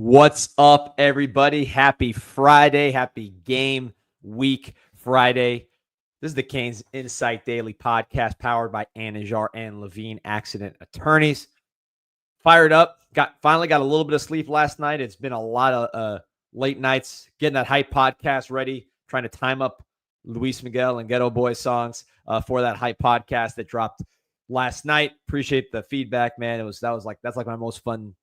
What's up, everybody? Happy Friday. Happy game week Friday. This is the CanesInSight Daily Podcast powered by Andrade and Levine Accident Attorneys. Fired up. Finally got a little bit of sleep last night. It's been a lot of late nights getting that hype podcast ready, trying to time up Luis Miguel and Ghetto Boys songs for that hype podcast that dropped last night. Appreciate the feedback, man. That's like my most fun,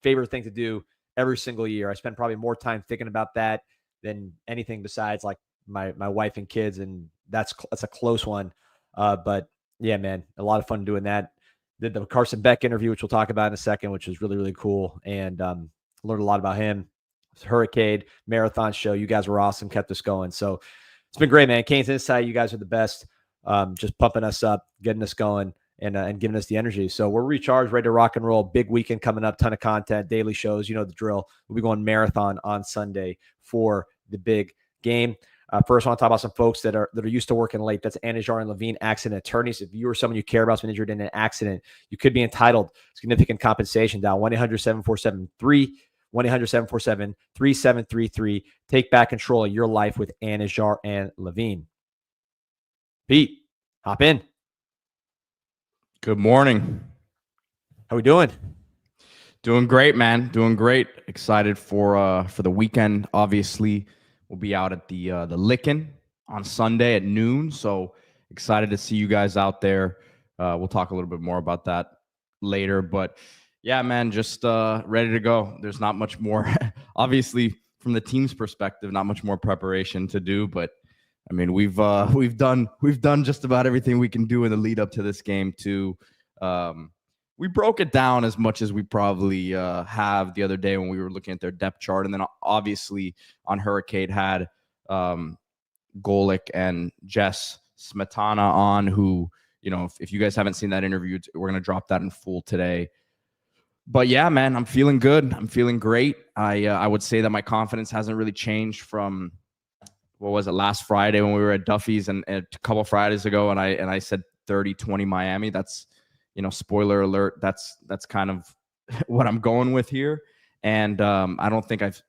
favorite thing to do every single year. I spend probably more time thinking about that than anything besides like my wife and kids, and that's a close one. But yeah, man, a lot of fun doing that. Did the Carson Beck interview, which we'll talk about in a second, which was really, really cool, and learned a lot about him. Hurricane Marathon show. You guys were awesome. Kept us going. So it's been great, man. CanesInSight, you guys are the best. Just pumping us up, getting us going, and giving us the energy. So we're recharged, ready to rock and roll. Big weekend coming up, ton of content, daily shows. You know the drill. We'll be going marathon on Sunday for the big game. First, I want to talk about some folks that are used to working late. That's Andrade and Levine Accident Attorneys. If you or someone you care about has been injured in an accident, you could be entitled significant compensation. Dial 1-800-747-3. 1-800-747-3733. Take back control of your life with Andrade and Levine. Pete, hop in. Good morning. How we doing? Doing great, man. Doing great. Excited for the weekend. Obviously, we'll be out at the Lickin' on Sunday at noon. So excited to see you guys out there. We'll talk a little bit more about that later. But yeah, man, just ready to go. There's not much more. Obviously, from the team's perspective, not much more preparation to do. But I mean, we've done just about everything we can do in the lead up to this game. We broke it down as much as we probably have the other day when we were looking at their depth chart, and then obviously on Hurricane had Golick and Jess Smetana on. Who, you know, if you guys haven't seen that interview, we're gonna drop that in full today. But yeah, man, I'm feeling good. I'm feeling great. I would say that my confidence hasn't really changed from, what was it, last Friday when we were at Duffy's and a couple Fridays ago, and I said 30-20 Miami. That's, you know, spoiler alert, that's kind of what I'm going with here. And I don't think I've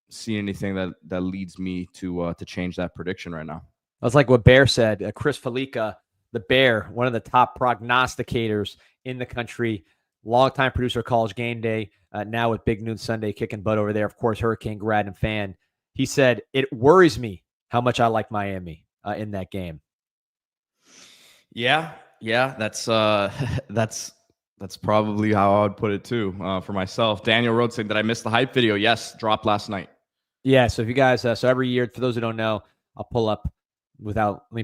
seen anything that leads me to change that prediction right now. That's like what Bear said. Chris Felica, the Bear, one of the top prognosticators in the country, longtime producer of College Game Day, now with Big Noon Sunday, kicking butt over there. Of course, Hurricane grad and fan. He said, "It worries me how much I like Miami in that game." Yeah, that's probably how I would put it too for myself. Daniel wrote saying that I missed the hype video. Yes, dropped last night. Yeah, so if you guys, so every year, for those who don't know, I'll pull up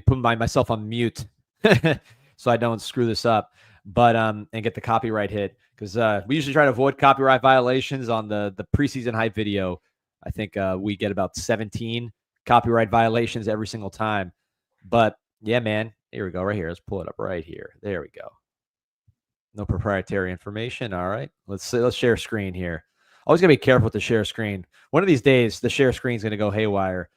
put myself on mute so I don't screw this up, but and get the copyright hit, because we usually try to avoid copyright violations on the preseason hype video. I think we get about 17 copyright violations every single time. But yeah, man, here we go, right here. Let's pull it up right here. There we go. No proprietary information. All right, let's share screen here. Always gotta be careful with the share screen. One of these days, the share screen is gonna go haywire.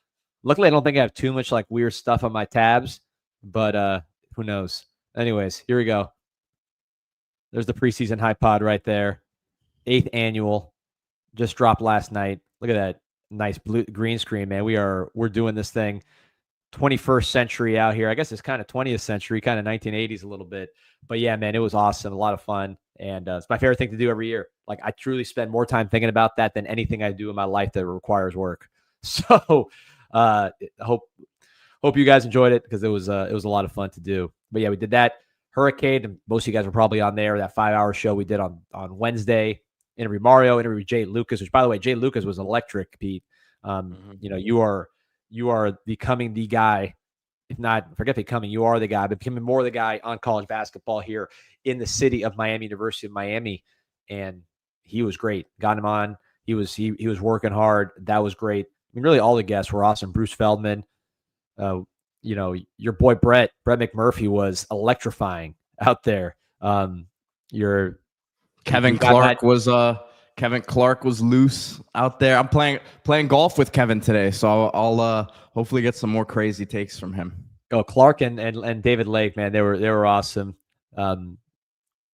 Luckily, I don't think I have too much like weird stuff on my tabs, but who knows? Anyways, here we go. There's the preseason hype pod right there. 8th annual, just dropped last night. Look at that nice blue green screen, man. We're doing this thing 21st century out here. I guess it's kind of 20th century, kind of 1980s a little bit. But yeah, man, it was awesome. A lot of fun. And it's my favorite thing to do every year. Like, I truly spend more time thinking about that than anything I do in my life that requires work. So hope you guys enjoyed it, because it was a lot of fun to do. But yeah, we did that. Hurricane, and most of you guys were probably on there. That 5-hour show we did on Wednesday. Interview Mario, interview Jay Lucas, which, by the way, Jay Lucas was electric, Pete. You know, you are becoming the guy. If not, forget becoming, you are the guy, but becoming more the guy on college basketball here in the city of Miami, University of Miami. And he was great. Got him on. He was working hard. That was great. I mean, really, all the guests were awesome. Bruce Feldman, you know, your boy Brett McMurphy was electrifying out there. Kevin Clark was loose out there. I'm playing golf with Kevin today, so I'll hopefully get some more crazy takes from him. Oh, Clark and David Lake, man, they were awesome. That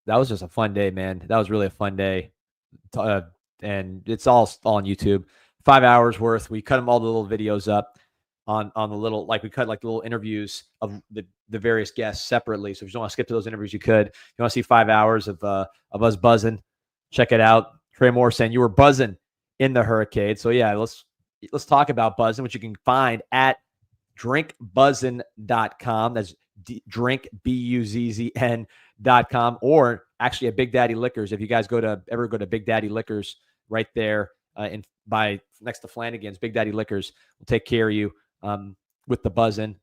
was just a fun day, man. That was really a fun day. and it's all on YouTube. 5 hours worth. We cut them all the little videos up on the little, like we cut like the little interviews of the various guests separately. So if you don't want to skip to those interviews, you could. If you want to see 5 hours of us buzzing, check it out. Trey Moore saying you were buzzing in the hurricane. So yeah, let's talk about buzzing, which you can find at drinkbuzzin.com. That's drink BUZZN.com, or actually at Big Daddy Liquors. If you guys ever go to Big Daddy Liquors right there by next to Flanagan's, Big Daddy Liquors will take care of you with the buzzin.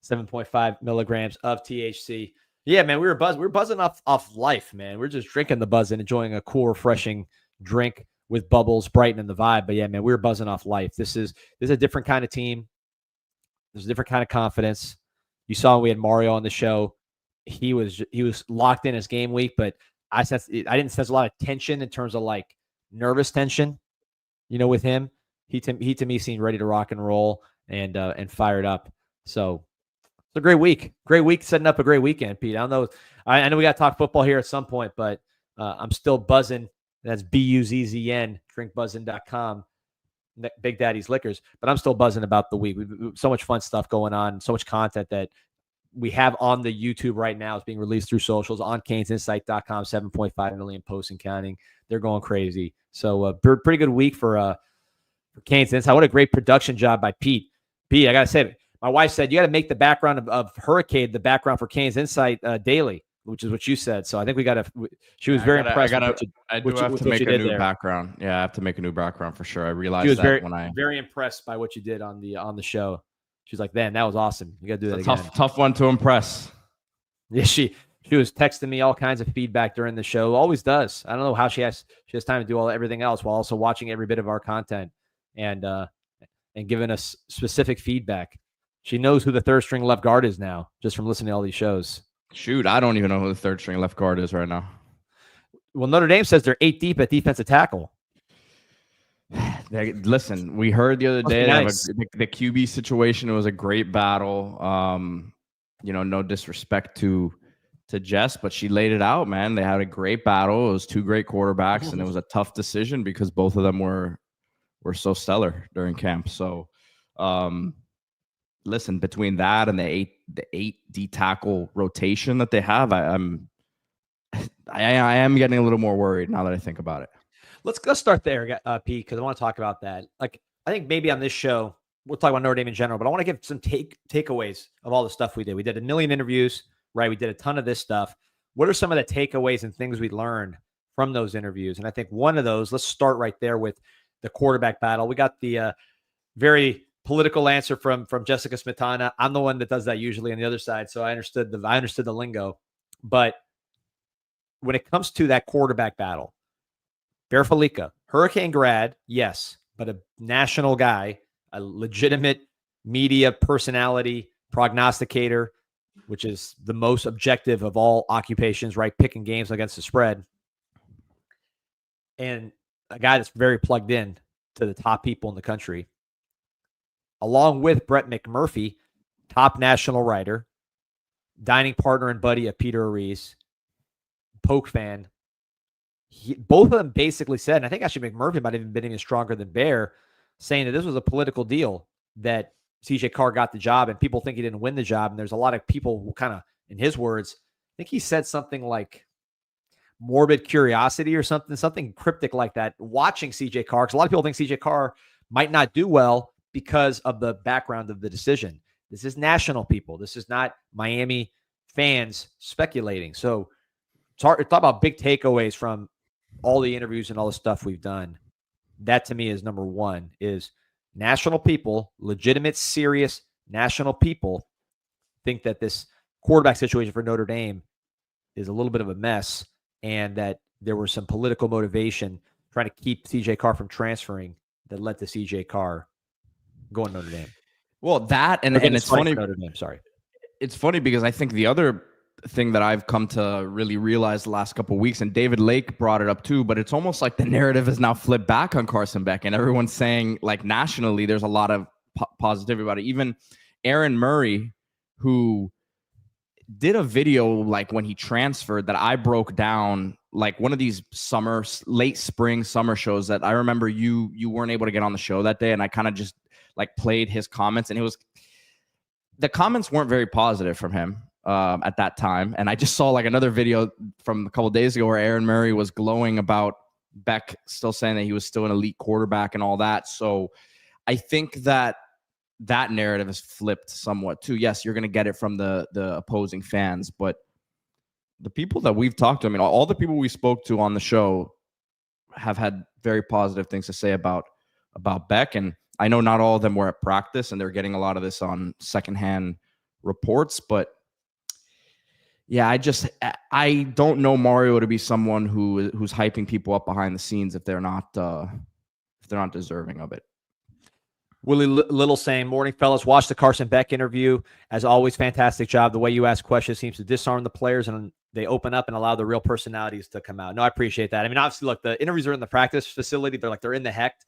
7.5 milligrams of THC. Yeah, man, we were buzzing off life, man. We're just drinking the buzzin, enjoying a cool, refreshing drink with bubbles, brightening the vibe. But yeah, man, we were buzzing off life. This is a different kind of team. There's a different kind of confidence. You saw when we had Mario on the show. He was locked in his game week, but I didn't sense a lot of tension in terms of like nervous tension, with him. He to me seemed ready to rock and roll and fired up. So it's a great week. Great week, setting up a great weekend, Pete. I don't know. I know we got to talk football here at some point, but I'm still buzzing. That's BUZZN, drinkbuzzin.com, Big Daddy's Liquors. But I'm still buzzing about the week. So much fun stuff going on, so much content that we have on the YouTube right now. It's being released through socials on CanesInsight.com, 7.5 million posts and counting. They're going crazy. So pretty good week for Canes Insight. What a great production job by Pete. Pete, I got to say, my wife said, you got to make the background of Hurricane the background for Canes Insight daily, which is what you said. So I think we got to, she was very impressed. I do have to make a new background. Yeah, I have to make a new background for sure. I realized she was that very impressed by what you did on the show. She's like, man, that was awesome. You got to do that again. Tough one to impress. Yeah, she was texting me all kinds of feedback during the show. Always does. I don't know how she has time to do everything else while also watching every bit of our content and giving us specific feedback. She knows who the third string left guard is now, just from listening to all these shows. Shoot, I don't even know who the third string left guard is right now. Well, Notre Dame says they're 8 deep at defensive tackle. Listen, we heard the other day the QB situation. It was a great battle. No disrespect to Jess, but she laid it out, man. They had a great battle. It was two great quarterbacks, and it was a tough decision because both of them were so stellar during camp. So, listen, between that and the eight D tackle rotation that they have, I am getting a little more worried now that I think about it. Let's start there, Pete, because I want to talk about that. Like, I think maybe on this show we'll talk about Notre Dame in general, but I want to give some takeaways of all the stuff we did. We did a million interviews, right? We did a ton of this stuff. What are some of the takeaways and things we learned from those interviews? And I think one of those, let's start right there with the quarterback battle. We got the very political answer from Jessica Smetana. I'm the one that does that usually on the other side, so I understood the lingo. But when it comes to that quarterback battle, Bear Felica, Hurricane grad, yes, but a national guy, a legitimate media personality, prognosticator, which is the most objective of all occupations, right? Picking games against the spread. And a guy that's very plugged in to the top people in the country, along with Brett McMurphy, top national writer, dining partner and buddy of Peter Ariz, Poke fan. Both of them basically said, and I think actually McMurphy might have even been even stronger than Bear, saying that this was a political deal, that CJ Carr got the job and people think he didn't win the job. And there's a lot of people who kind of, in his words, I think he said something like morbid curiosity or something cryptic like that, watching CJ Carr. Because a lot of people think CJ Carr might not do well because of the background of the decision. This is national people. This is not Miami fans speculating. So it's hard to talk about big takeaways from all the interviews and all the stuff we've done. That to me is number one, is national people, legitimate, serious national people think that this quarterback situation for Notre Dame is a little bit of a mess and that there was some political motivation trying to keep CJ Carr from transferring that led to CJ Carr going to Notre Dame. Well, that and it's funny. Notre Dame, sorry. It's funny because I think the other thing that I've come to really realize the last couple of weeks, and David Lake brought it up too, but it's almost like the narrative has now flipped back on Carson Beck, and everyone's saying, like, nationally, there's a lot of positivity about it. Even Aaron Murray, who did a video like when he transferred that I broke down like one of these late spring summer shows that I remember you weren't able to get on the show that day, and I kind of just like played his comments, and the comments weren't very positive from him at that time. And I just saw like another video from a couple of days ago where Aaron Murray was glowing about Beck still saying that he was still an elite quarterback and all that. So I think that narrative is flipped somewhat too. Yes, you're going to get it from the opposing fans, but the people that we've talked to, I mean, all the people we spoke to on the show have had very positive things to say about Beck. And I know not all of them were at practice, and they're getting a lot of this on secondhand reports, but yeah, I don't know Mario to be someone who's hyping people up behind the scenes if they're not deserving of it. Willie Little saying, morning, fellas. Watch the Carson Beck interview. As always, fantastic job. The way you ask questions seems to disarm the players, and they open up and allow the real personalities to come out. No, I appreciate that. I mean, obviously, look, the interviews are in the practice facility. They're in the HECT.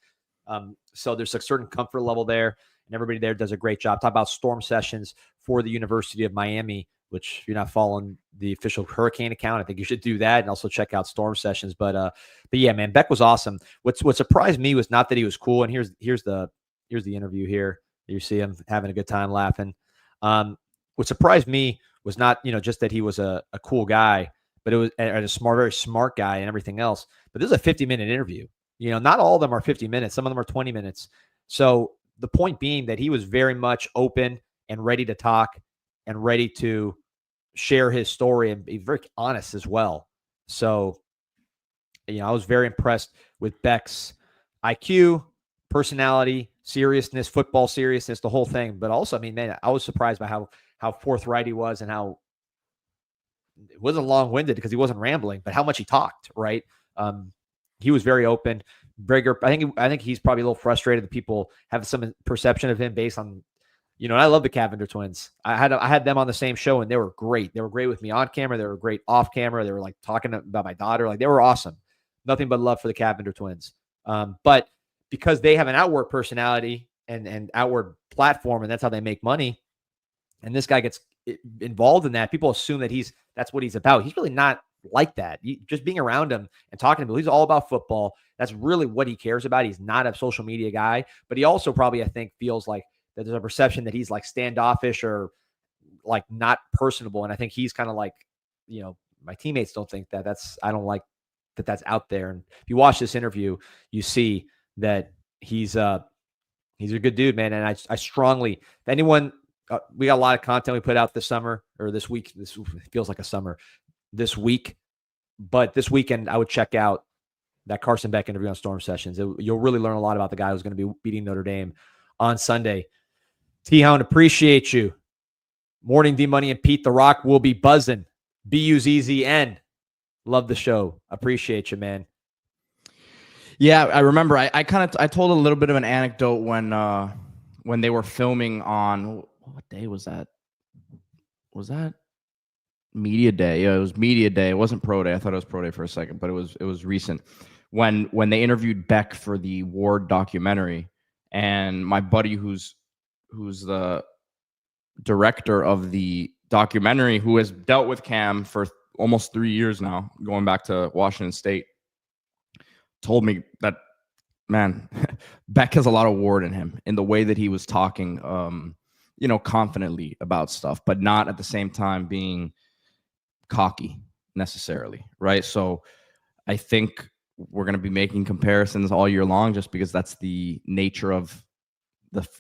So there's a certain comfort level there, and everybody there does a great job. Talk about storm sessions for the University of Miami, which if you're not following the official hurricane account, I think you should do that, and also check out storm sessions. But yeah, man, Beck was awesome. What surprised me was not that he was cool. And here's the interview here. You see him having a good time laughing. What surprised me was not, just that he was a cool guy, but it was a very smart guy and everything else. But this is a 50-minute interview. Not all of them are 50 minutes. Some of them are 20 minutes. So the point being that he was very much open and ready to talk and ready to share his story and be very honest as well. So, I was very impressed with Beck's IQ, personality, seriousness, football seriousness, the whole thing. But also, I mean, man, I was surprised by how forthright he was and how it wasn't long-winded because he wasn't rambling, but how much he talked, right? He was very open. Brigger, I think he's probably a little frustrated that people have some perception of him based on, and I love the Cavender twins. I had them on the same show, and they were great. They were great with me on camera. They were great off camera. They were like talking about my daughter. Like, they were awesome. Nothing but love for the Cavender twins. But because they have an outward personality and outward platform, and that's how they make money, and this guy gets involved in that, people assume that that's what he's about. He's really not like that. Just being around him and talking to him, he's all about football. That's really what he cares about. He's not a social media guy, but he also probably, I think, feels like that there's a perception that he's like standoffish or like not personable. And I think he's kind of like, my teammates don't think that. I don't like that that's out there. And if you watch this interview, you see that he's a good dude, man. And I strongly, if anyone, we got a lot of content we put out this summer or this week. This feels like a summer this week, but this weekend I would check out that Carson Beck interview on Storm Sessions. You'll really learn a lot about the guy who's going to be beating Notre Dame on Sunday. T-Hound, appreciate you. Morning, D-Money and Pete the Rock will be buzzing. BUZZN. Love the show. Appreciate you, man. Yeah, I remember. I told a little bit of an anecdote when they were filming on, what day was that? Was that media day? Yeah, it was media day. It wasn't pro day. I thought it was pro day for a second, but it was recent. When they interviewed Beck for the Ward documentary, and my buddy who's the director of the documentary, who has dealt with Cam for almost 3 years now, going back to Washington State, told me that, man, Beck has a lot of Ward in him in the way that he was talking, confidently about stuff, but not at the same time being cocky necessarily, right? So I think we're going to be making comparisons all year long just because that's the nature of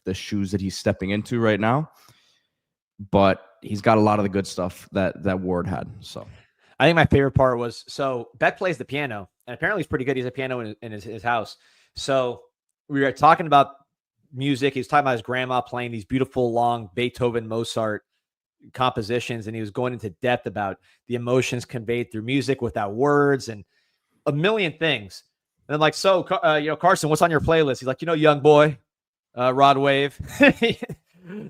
the shoes that he's stepping into right now. But he's got a lot of the good stuff that Ward had. So I think my favorite part was, so Beck plays the piano, and apparently he's pretty good. He's a piano in his house. So we were talking about music. He was talking about his grandma playing these beautiful, long Beethoven, Mozart compositions, and he was going into depth about the emotions conveyed through music without words and a million things. And I'm like, so, Carson, what's on your playlist? He's like, Young Boy, Rod Wave.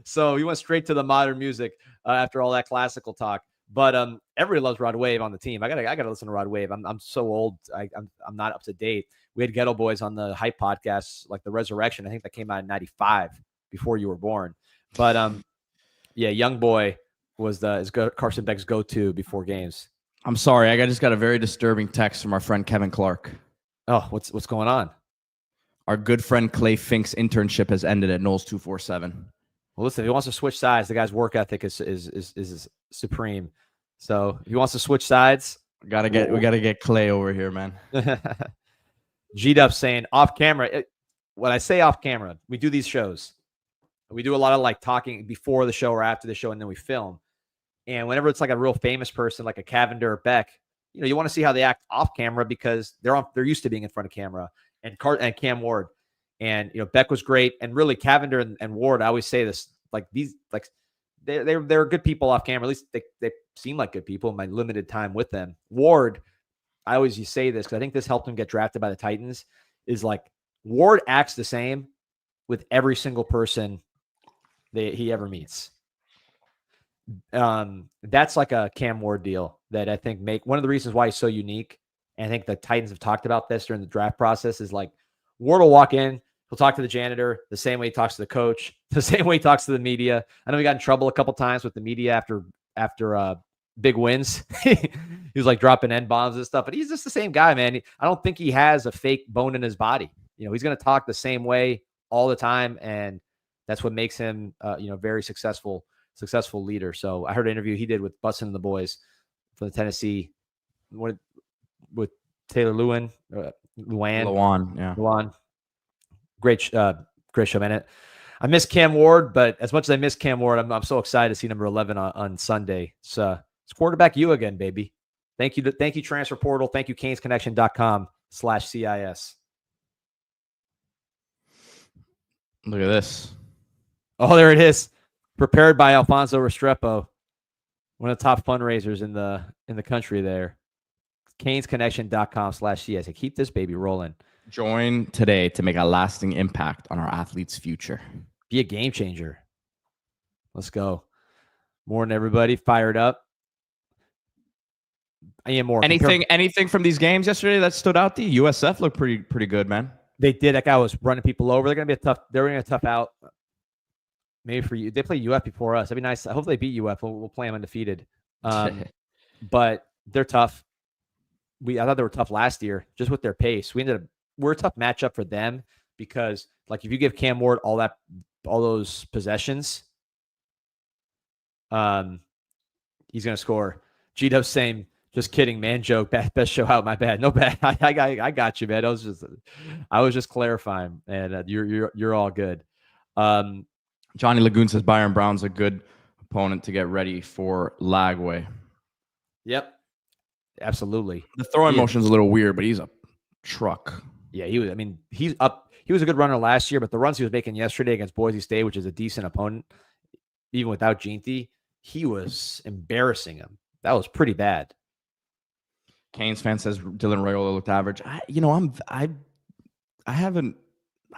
So he went straight to the modern music after all that classical talk. But everybody loves Rod Wave on the team. I gotta listen to Rod Wave. I'm so old. I'm not up to date. We had Ghetto Boys on the Hype podcast, like the Resurrection. I think that came out in '95, before you were born. But yeah, Young Boy was Carson Beck's go-to before games. I'm sorry. I just got a very disturbing text from our friend Kevin Clark. Oh, what's going on? Our good friend Clay Fink's internship has ended at Knowles 247. Well, listen, if he wants to switch sides, the guy's work ethic is supreme. So if he wants to switch sides, We gotta get Clay over here, man. G-Dub saying off camera. When I say off camera, we do these shows. We do a lot of like talking before the show or after the show, and then we film. And whenever it's like a real famous person, like a Cavender or Beck, you want to see how they act off camera because they're used to being in front of camera. And Cam Ward, and Beck was great, and really Cavender and Ward. I always say this, like these, like they're good people off camera. At least they seem like good people in my limited time with them. Ward, I always say this because I think this helped him get drafted by the Titans. Is like Ward acts the same with every single person that he ever meets. That's like a Cam Ward deal that I think one of the reasons why he's so unique. And I think the Titans have talked about this during the draft process is like Ward will walk in, he'll talk to the janitor the same way he talks to the coach, the same way he talks to the media. I know he got in trouble a couple times with the media after big wins. He was like dropping N-bombs and stuff, but he's just the same guy, man. I don't think he has a fake bone in his body. He's going to talk the same way all the time. And that's what makes him, very successful leader. So I heard an interview he did with Bussin' and the boys for the Tennessee with Taylor Luan. Great show, man. I miss Cam Ward, but as much as I miss Cam Ward, I'm so excited to see number 11 on Sunday. It's quarterback you again, baby. Thank you, Transfer Portal. Thank you, CanesConnection.com/CIS. Look at this. Oh, there it is. Prepared by Alfonso Restrepo, one of the top fundraisers in the country there. CanesConnection.com/CIS. Keep this baby rolling. Join today to make a lasting impact on our athletes' future. Be a game changer. Let's go. Morning, everybody. Fired up. I am more. Anything from these games yesterday that stood out to you? USF looked pretty good, man. They did. That guy was running people over. They're gonna be a tough out. Maybe for you. They play UF before us. That'd be nice. I hope they beat UF. We'll play them undefeated. But they're tough. I thought they were tough last year, just with their pace. We're a tough matchup for them because, like, if you give Cam Ward all those possessions, he's gonna score. G-Dub's saying, "Just kidding, man. Joke. Best show out. My bad. No bad. I got you, man. I was just clarifying, and you're all good." Johnny Lagoon says Byron Brown's a good opponent to get ready for Lagway. Yep, absolutely. The throwing motion's a little weird, but he's a truck. Yeah, he was. I mean, he's up. He was a good runner last year, but the runs he was making yesterday against Boise State, which is a decent opponent, even without Ginty, he was embarrassing him. That was pretty bad. Canes fan says Dylan Raiola looked average. I haven't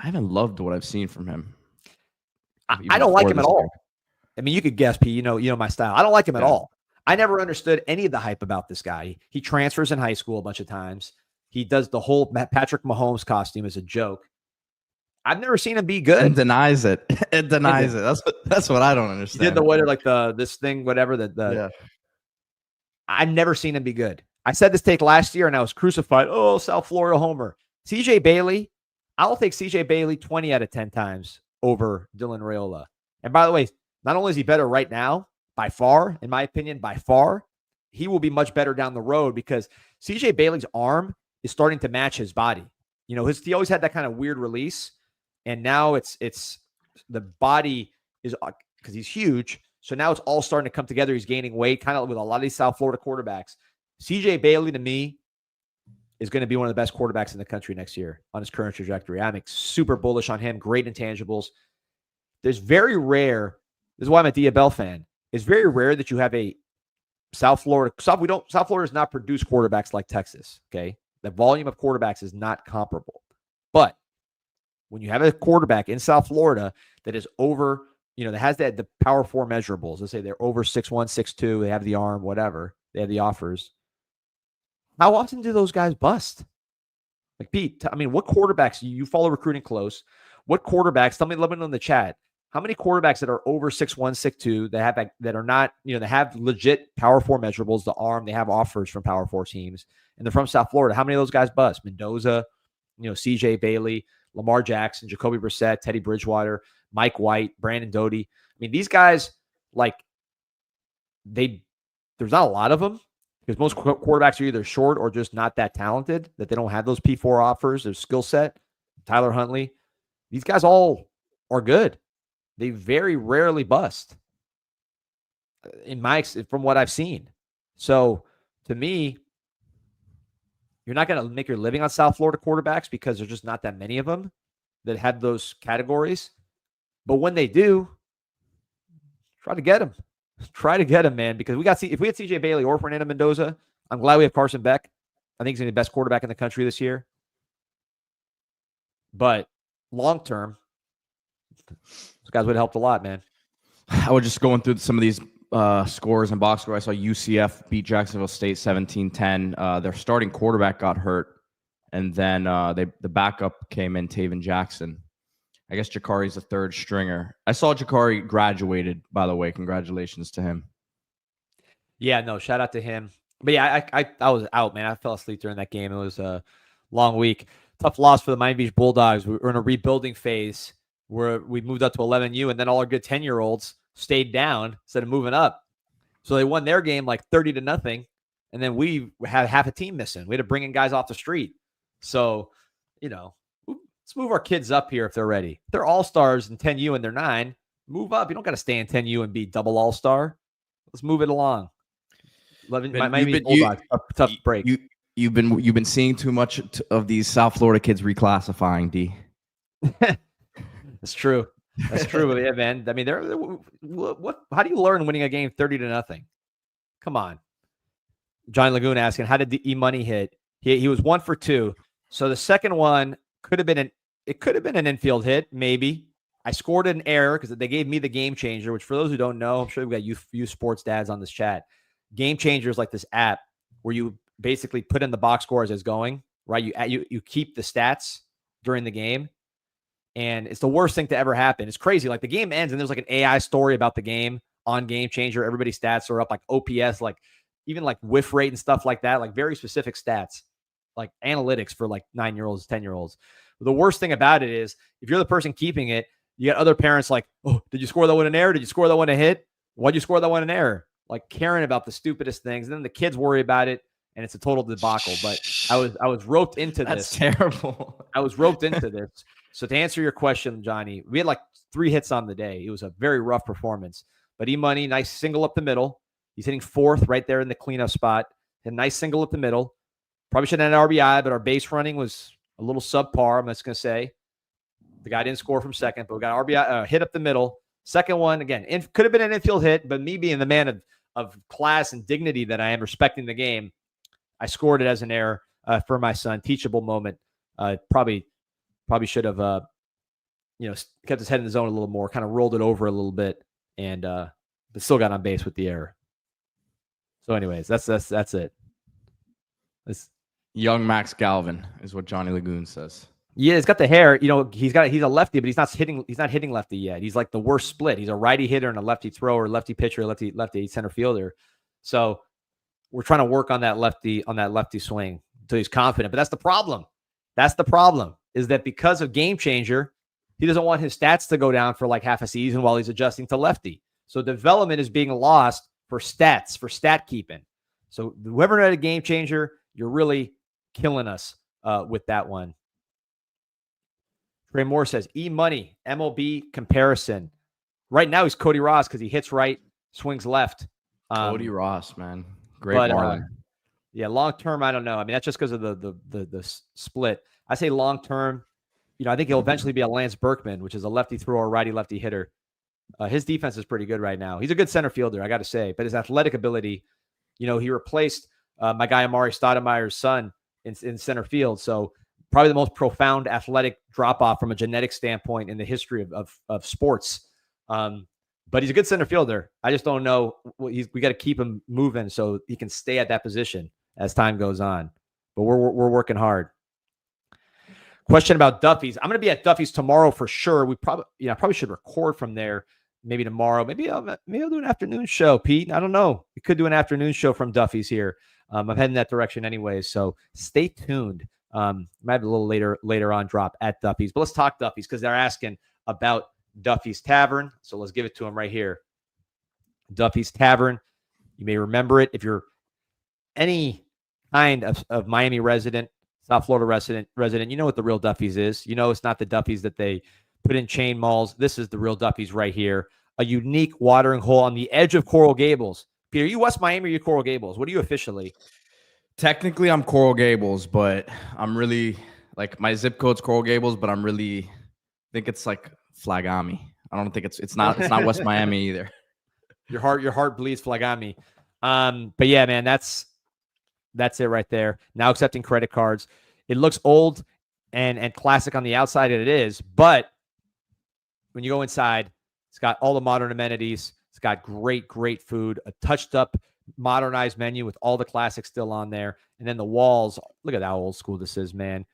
loved what I've seen from him. I don't like him at all. I mean, you could guess, P. You know my style. I don't like him at all. I never understood any of the hype about this guy. He transfers in high school a bunch of times. He does the whole Patrick Mahomes costume as a joke. I've never seen him be good. And denies it. It denies it. That's what I don't understand. He did this thing, whatever. I've never seen him be good. I said this take last year, and I was crucified. Oh, South Florida homer. CJ Bailey. I'll take CJ Bailey 20 out of 10 times over Dylan Raiola. And by the way, not only is he better right now, by far, in my opinion, he will be much better down the road because CJ Bailey's arm is starting to match his body. He always had that kind of weird release, and now it's the body is because he's huge. So now it's all starting to come together. He's gaining weight, kind of with a lot of these South Florida quarterbacks. CJ Bailey, to me, is going to be one of the best quarterbacks in the country next year on his current trajectory. I'm super bullish on him. Great intangibles. There's very rare. This is why I'm a Diabell fan. It's very rare that you have a South Florida. South Florida does not produce quarterbacks like Texas. Okay, the volume of quarterbacks is not comparable. But when you have a quarterback in South Florida that is over, that has the Power 4 measurables. Let's say they're over 6'1", 6'2". They have the arm, whatever. They have the offers. How often do those guys bust? Like, Pete, what quarterbacks, you follow recruiting close. What quarterbacks, let me know in the chat, how many quarterbacks that are over 6'1", 6'2", that are not, they have legit Power 4 measurables, the arm, they have offers from Power 4 teams, and they're from South Florida. How many of those guys bust? Mendoza, CJ Bailey, Lamar Jackson, Jacoby Brissett, Teddy Bridgewater, Mike White, Brandon Doty. I mean, these guys, like, there's not a lot of them because most quarterbacks are either short or just not that talented, that they don't have those P4 offers, their skill set. Tyler Huntley. These guys all are good. They very rarely bust from what I've seen. So to me, you're not going to make your living on South Florida quarterbacks because there's just not that many of them that have those categories. But when they do, try to get them. Try to get them, man, because if we had CJ Bailey or Fernando Mendoza, I'm glad we have Carson Beck. I think he's going to be the best quarterback in the country this year. But long term, those guys would have helped a lot, man. I was just going through some of these scores and box score. I saw UCF beat Jacksonville State 17-10. Their starting quarterback got hurt, and then the backup came in, Taven Jackson. I guess Jakari's a third stringer. I saw Jakari graduated, by the way. Congratulations to him. Yeah, no, shout out to him. But yeah, I was out, man. I fell asleep during that game. It was a long week. Tough loss for the Miami Beach Bulldogs. We were in a rebuilding phase where we moved up to 11U, and then all our good 10-year-olds stayed down instead of moving up. So they won their game like 30-0, and then we had half a team missing. We had to bring in guys off the street. So, let's move our kids up here if they're ready. If they're all-stars in 10U and they're 9, move up. You don't got to stay in 10U and be double all-star. Let's move it along. Miami Bulldogs, tough break. You've been seeing too much of these South Florida kids reclassifying, D. That's true. That's true. Yeah, man. I mean, how do you learn winning a game 30-0? Come on. John Lagoon asking, how did the E-Money hit? He was 1 for 2. So the second one could have been an infield hit, maybe. I scored an error because they gave me the Game Changer, which for those who don't know, I'm sure we've got youth sports dads on this chat. Game Changer is like this app where you basically put in the box score as it's going, right? You keep the stats during the game. And it's the worst thing to ever happen. It's crazy. Like the game ends and there's like an AI story about the game on Game Changer. Everybody's stats are up, like OPS, like even like whiff rate and stuff like that, like very specific stats, like analytics for like 9-year-olds, 10-year-olds. The worst thing about it is if you're the person keeping it, you got other parents like, oh, did you score that one in error? Did you score that one a hit? Why'd you score that one in error? Like caring about the stupidest things. And then the kids worry about it and it's a total debacle. But I was roped into this. That's terrible. I was roped into this. So to answer your question, Johnny, we had like 3 hits on the day. It was a very rough performance. But E-Money, nice single up the middle. He's hitting 4th right there in the cleanup spot. A nice single up the middle. Probably should have had an RBI, but our base running was a little subpar, I'm just going to say. The guy didn't score from second, but we got RBI hit up the middle. Second one, again, could have been an infield hit, but me being the man of class and dignity that I am, respecting the game, I scored it as an error for my son. Teachable moment. Probably should have, kept his head in the zone a little more, kind of rolled it over a little bit, and but still got on base with the error. So, anyways, that's it. This young Max Galvin is what Johnny Lagoon says. Yeah, he's got the hair. He's a lefty, but he's not hitting lefty yet. He's like the worst split. He's a righty hitter and a lefty thrower, lefty pitcher, lefty center fielder. So we're trying to work on that lefty swing until he's confident. But that's the problem. That's the problem, is that because of Game Changer, he doesn't want his stats to go down for like half a season while he's adjusting to lefty. So development is being lost for stats, for stat keeping. So whoever had a Game Changer, you're really killing us with that one. Trey Moore says, E-Money, MLB comparison. Right now he's Cody Ross because he hits right, swings left. Cody Ross, man. Great Marlin. Yeah, long-term, I don't know. I mean, that's just because of the split. I say long-term, I think he'll eventually be a Lance Berkman, which is a lefty thrower, righty-lefty hitter. His defense is pretty good right now. He's a good center fielder, I got to say. But his athletic ability, he replaced my guy Amari Stoudemire's son in center field. So probably the most profound athletic drop-off from a genetic standpoint in the history of sports. But he's a good center fielder. I just don't know. We got to keep him moving so he can stay at that position as time goes on. But we're working hard. Question about Duffy's. I'm going to be at Duffy's tomorrow for sure. I probably should record from there maybe tomorrow. Maybe I'll do an afternoon show, Pete. I don't know. We could do an afternoon show from Duffy's here. I'm heading that direction anyways, so stay tuned. Might have a little later on drop at Duffy's, but let's talk Duffy's because they're asking about Duffy's Tavern. So let's give it to them right here. Duffy's Tavern. You may remember it if you're any kind of Miami resident, South Florida resident. You know what the real Duffy's is. You know it's not the Duffy's that they put in chain malls. This is the real Duffy's right here. A unique watering hole on the edge of Coral Gables. Peter, are you West Miami or you Coral Gables? What are you officially? Technically, I'm Coral Gables, but I'm really like my zip code's Coral Gables, but I'm really think it's like Flagami. I don't think it's not West Miami either. Your heart bleeds Flagami. But yeah, man, that's it right there. Now accepting credit cards. It looks old and classic on the outside, and it is, but when you go inside, it's got all the modern amenities. It's got great food, a touched up, modernized menu with all the classics still on there. And then the walls, look at how old school this is, man.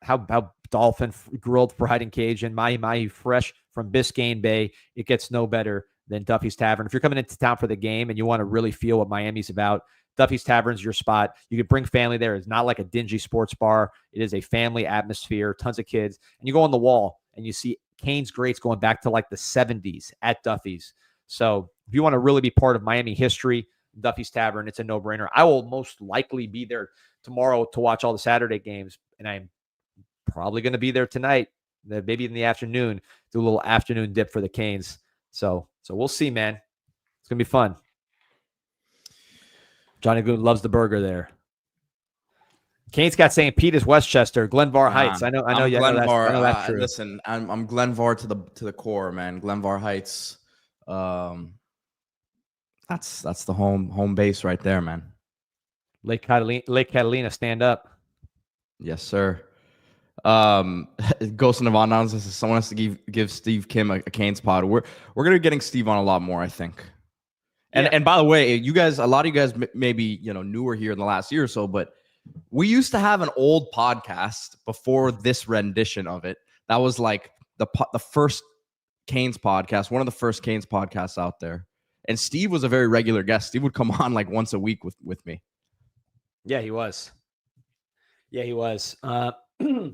How dolphin grilled fried and Cajun, mahi fresh from Biscayne Bay. It gets no better than Duffy's Tavern. If you're coming into town for the game and you want to really feel what Miami's about, Duffy's Tavern's your spot. You can bring family there. It's not like a dingy sports bar. It is a family atmosphere, tons of kids. And you go on the wall and you see Canes greats going back to like the 70s at Duffy's. So if you want to really be part of Miami history, Duffy's Tavern, it's a no-brainer. I will most likely be there tomorrow to watch all the Saturday games, and I'm probably going to be there tonight, maybe in the afternoon, do a little afternoon dip for the Canes. So we'll see, man. It's going to be fun. Johnny Goon loves the burger there. Canes got St. Pete is Westchester, Glenvar Heights. I know. Glenvar. I know that's true. Listen, I'm Glenvar to the core, man. Glenvar Heights. That's the home base right there, man. Lake Catalina, stand up. Yes, sir. Ghost and Yvonne says someone has to give Steve Kim a Canes pod. We're gonna be getting Steve on a lot more, I think. And by the way, a lot of you guys maybe newer here in the last year or so, but we used to have an old podcast before this rendition of it. That was like the first Canes podcast, one of the first Canes podcasts out there. And Steve was a very regular guest. Steve would come on like once a week with me. Yeah, he was. Javion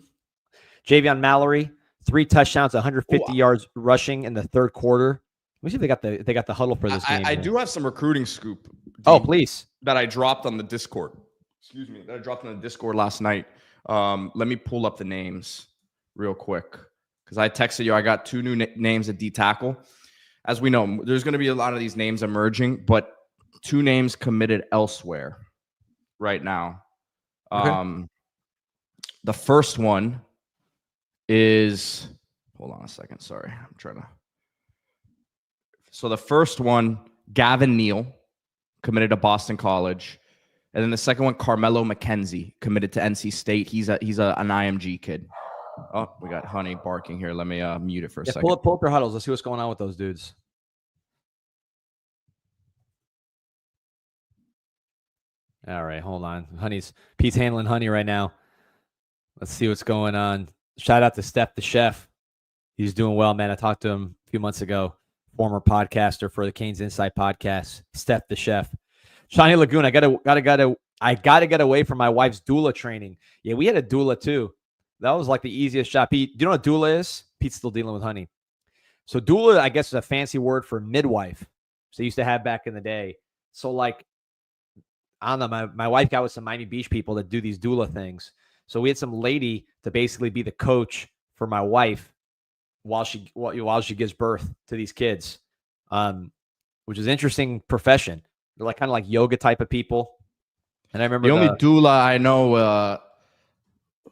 Mallory, 3 touchdowns, 150 yards rushing in the third quarter. Let me see if they got the huddle for this game. I do have some recruiting scoop. Oh, please. That I dropped on the Discord. Excuse me. That I dropped on the Discord last night. Let me pull up the names real quick because I texted you. I got 2 new names at D tackle. As we know, there's going to be a lot of these names emerging, but 2 names committed elsewhere right now. Okay. The first one is, hold on a second. Sorry. I'm trying to. So the first one, Gavin Neal, committed to Boston College. And then the second one, Carmelo McKenzie, committed to NC State. He's an IMG kid. Oh, we got Honey barking here. Let me mute it for a second. Pull up their huddles. Let's see what's going on with those dudes. All right, hold on. Pete's handling Honey right now. Let's see what's going on. Shout out to Steph the chef. He's doing well, man. I talked to him a few months ago. Former podcaster for the CanesInSight podcast, Steph the chef. Shawnee Lagoon, I gotta get away from my wife's doula training. Yeah, we had a doula too. That was like the easiest job. Pete, do you know what doula is? Pete's still dealing with Honey. So doula, I guess, is a fancy word for midwife. So they used to have back in the day. So like, I don't know, my wife got with some Miami Beach people that do these doula things. So we had some lady to basically be the coach for my wife while she gives birth to these kids, which is an interesting profession. They're like kind of like yoga type of people. And I remember the only doula I know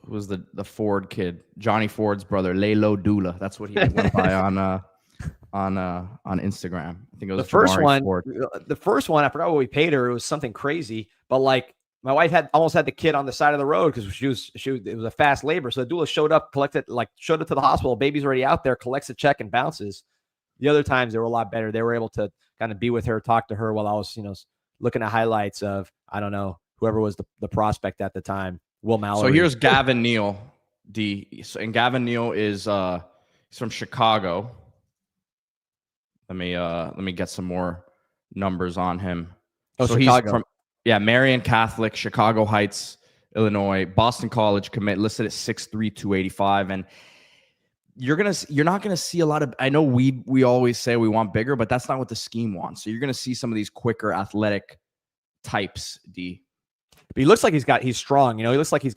was the Ford kid, Johnny Ford's brother, Lalo Doula. That's what he went by on Instagram. I think it was the first one. Ford. The first one, I forgot what we paid her. It was something crazy, but like my wife almost had the kid on the side of the road because it was a fast labor. So the doula showed up to the hospital. Baby's already out there, collects a check and bounces. The other times they were a lot better. They were able to kind of be with her, talk to her while I was, looking at highlights of, I don't know, whoever was the prospect at the time, Will Mallory. So here's Gavin Neal. And Gavin Neal is he's from Chicago. Let me get some more numbers on him. Oh, so Chicago. He's from Marian Catholic, Chicago Heights, Illinois, Boston College commit, listed at 6'3", 285. And you're not gonna see a lot of. I know we always say we want bigger, but that's not what the scheme wants. So you're gonna see some of these quicker athletic types, D. But he looks like he's strong. He looks like he's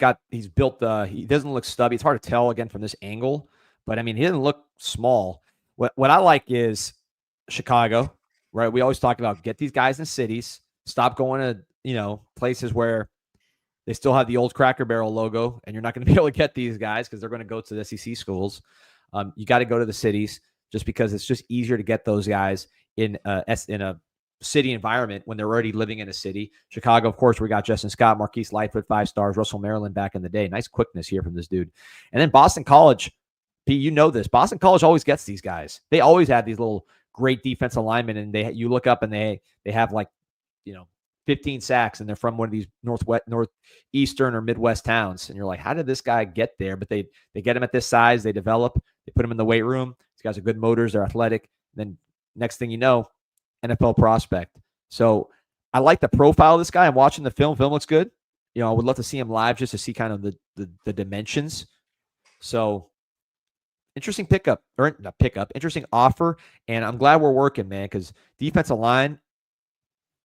built. He doesn't look stubby. It's hard to tell again from this angle, but I mean, he doesn't look small. What I like is Chicago, right? We always talk about get these guys in cities, stop going to, places where they still have the old Cracker Barrel logo, and you're not going to be able to get these guys because they're going to go to the SEC schools. You got to go to the cities just because it's just easier to get those guys in a city environment when they're already living in a city. Chicago, of course, we got Justin Scott, Marquise Lightfoot, 5 stars, Russell Maryland back in the day. Nice quickness here from this dude. And then Boston College, Pete, this. Boston College always gets these guys. They always have these little great defensive linemen, and you look up and they have 15 sacks, and they're from one of these northeastern or Midwest towns. And you're like, how did this guy get there? But they get him at this size, they develop, they put him in the weight room. These guys are good motors, they're athletic. Then next thing you know, NFL prospect. So I like the profile of this guy. I'm watching the film. Film looks good. I would love to see him live just to see kind of the dimensions. So interesting interesting offer. And I'm glad we're working, man, because defensive line,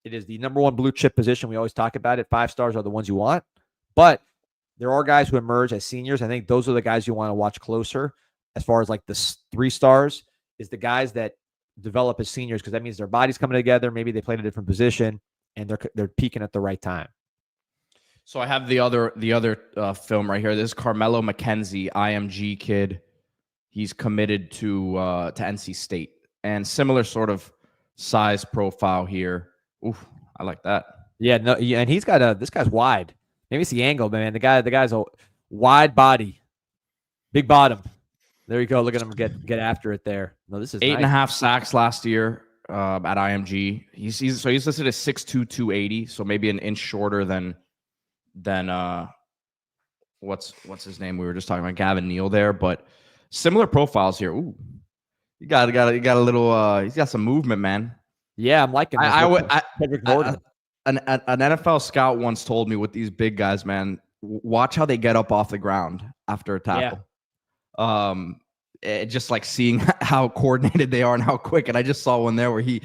it is the number one blue chip position. We always talk about it. 5 stars are the ones you want. But there are guys who emerge as seniors. I think those are the guys you want to watch closer as far as the 3 stars is the guys that develop as seniors, because that means their body's coming together. Maybe they played a different position and they're peaking at the right time. So I have the other film right here. This is Carmelo McKenzie, IMG kid. He's committed to NC State, and similar sort of size profile here. Oof, I like that. Yeah, no, yeah, and he's got this guy's wide. Maybe it's the angle, man. The guy's a wide body, big bottom. There you go. Look at him get after it there. No, this is 8.5 sacks last year at IMG. He's listed as 6'2", 280, so maybe an inch shorter than what's his name? We were just talking about Gavin Neal there, but similar profiles here. Ooh, you got a little. He's got some movement, man. Yeah, I'm liking this. An NFL scout once told me with these big guys, man, watch how they get up off the ground after a tackle. Yeah. Just like seeing how coordinated they are and how quick. And I just saw one there where he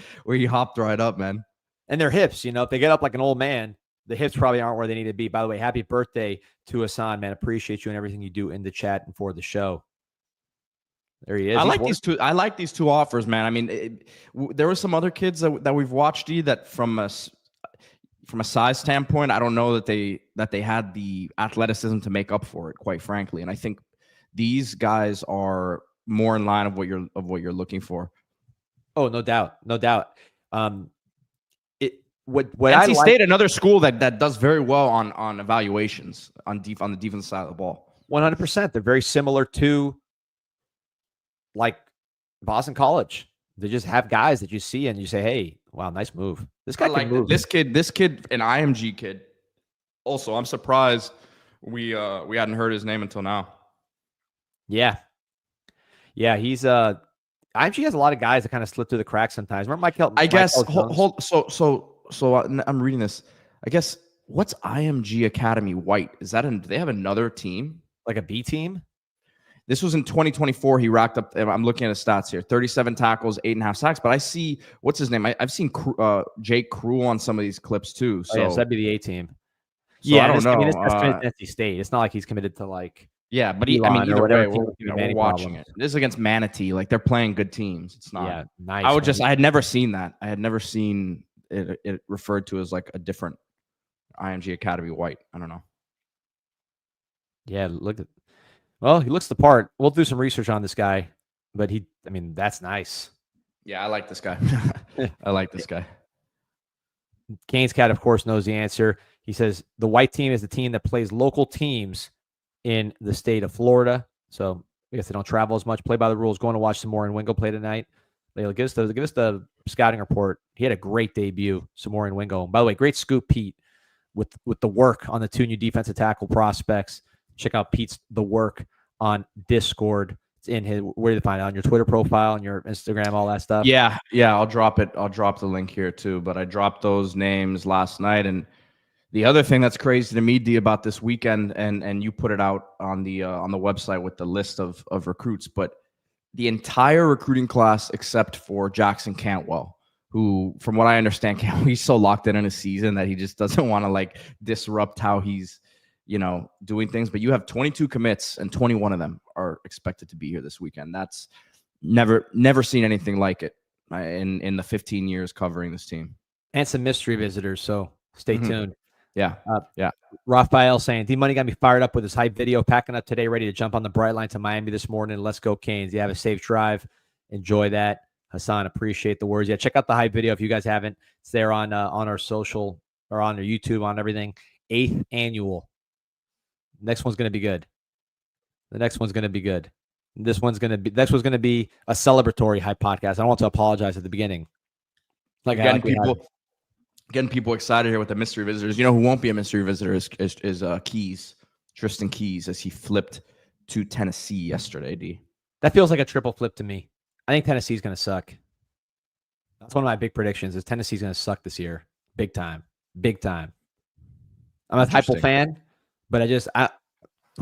hopped right up, man. And their hips, if they get up like an old man, the hips probably aren't where they need to be. By the way, happy birthday to Hassan, man. Appreciate you and everything you do in the chat and for the show. There he is. I like these two offers, man. I mean, there were some other kids that we've watched, that from a size standpoint, I don't know that they had the athleticism to make up for it, quite frankly. And I think these guys are more in line of what you're looking for. Oh, no doubt. NC State, another school that does very well on evaluations on the defense side of the ball. 100%. They're very similar to Boston College. They just have guys that you see and you say, "Hey, wow, nice move." This guy can move. This kid, an IMG kid. Also, I'm surprised we hadn't heard his name until now. Yeah, he's IMG has a lot of guys that kind of slip through the cracks sometimes. Remember Michael? I guess So I'm reading this. I guess what's IMG Academy White? Is that do they have another team? Like a B team? This was in 2024. He racked up, I'm looking at his stats here, 37 tackles, 8.5 sacks. But I see, what's his name? I've seen Jake Cruel on some of these clips too. So, so that'd be the A team. So yeah, I don't know. It's committed to NC State. It's not like he's committed to Yeah, but either way, we're watching it. This is against Manatee. They're playing good teams. It's not. Yeah, nice. I had never seen that. I had never seen it referred to as a different IMG Academy White. I don't know. Yeah, he looks the part. We'll do some research on this guy, but that's nice. Yeah, I like this guy. I like this guy. Canes Cat, of course, knows the answer. He says the white team is the team that plays local teams in the state of Florida. So I guess they don't travel as much. Play by the rules. Going to watch Samorian Wingo play tonight. They'll give us the scouting report. He had a great debut, Samorian Wingo. And by the way, great scoop, Pete, with the work on the 2 new defensive tackle prospects. check out Pete's the work on Discord. It's in his, where do you find it? On your Twitter profile, on your Instagram, all that stuff. Yeah. I'll drop it. I'll drop the link here too. But I dropped those names last night. And the other thing that's crazy to me, D, about this weekend, and you put it out on the website with the list of recruits, but the entire recruiting class except for Jackson Cantwell, who, from what I understand, he's so locked in his season that he just doesn't want to like disrupt how he's, doing things. But you have 22 commits and 21 of them are expected to be here this weekend. That's never seen anything like it in the 15 years covering this team. And some mystery visitors, so stay tuned. Yeah. Raphael saying, D-Money got me fired up with his hype video, packing up today, ready to jump on the bright line to Miami this morning. Let's go, Canes. You have a safe drive. Enjoy that. Hassan, appreciate the words. Yeah, check out the hype video if you guys haven't. It's there on our social or on our YouTube, on everything. 8th annual. Next one's going to be good. The next one's going to be good. Next one's going to be a celebratory hype podcast. I don't want to apologize at the beginning. Getting people excited here with the mystery visitors. You know who won't be a mystery visitor is Keys, Tristan Keys, as he flipped to Tennessee yesterday, D. That feels like a triple flip to me. I think Tennessee's going to suck. That's one of my big predictions is Tennessee's going to suck this year. Big time. Big time. I'm a Heupel fan, but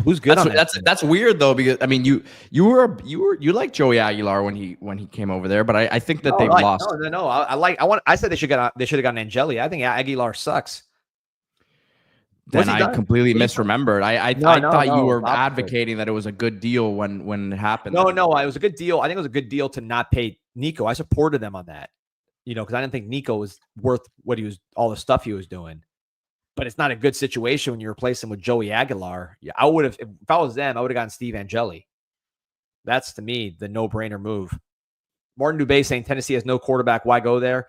who's good on that? That's weird though, because I mean you like Joey Aguilar when he came over there, but I think that they've lost. No. I said they should have gotten Angeli. I think Aguilar sucks. Then I completely misremembered. I thought you were advocating that it was a good deal when it happened. No, it was a good deal. I think it was a good deal to not pay Nico. I supported them on that, because I didn't think Nico was worth all the stuff he was doing. But it's not a good situation when you replace him with Joey Aguilar. Yeah, I would have, if I was them, I would have gotten Steve Angeli. That's, to me, the no-brainer move. Martin Dubé saying Tennessee has no quarterback. Why go there?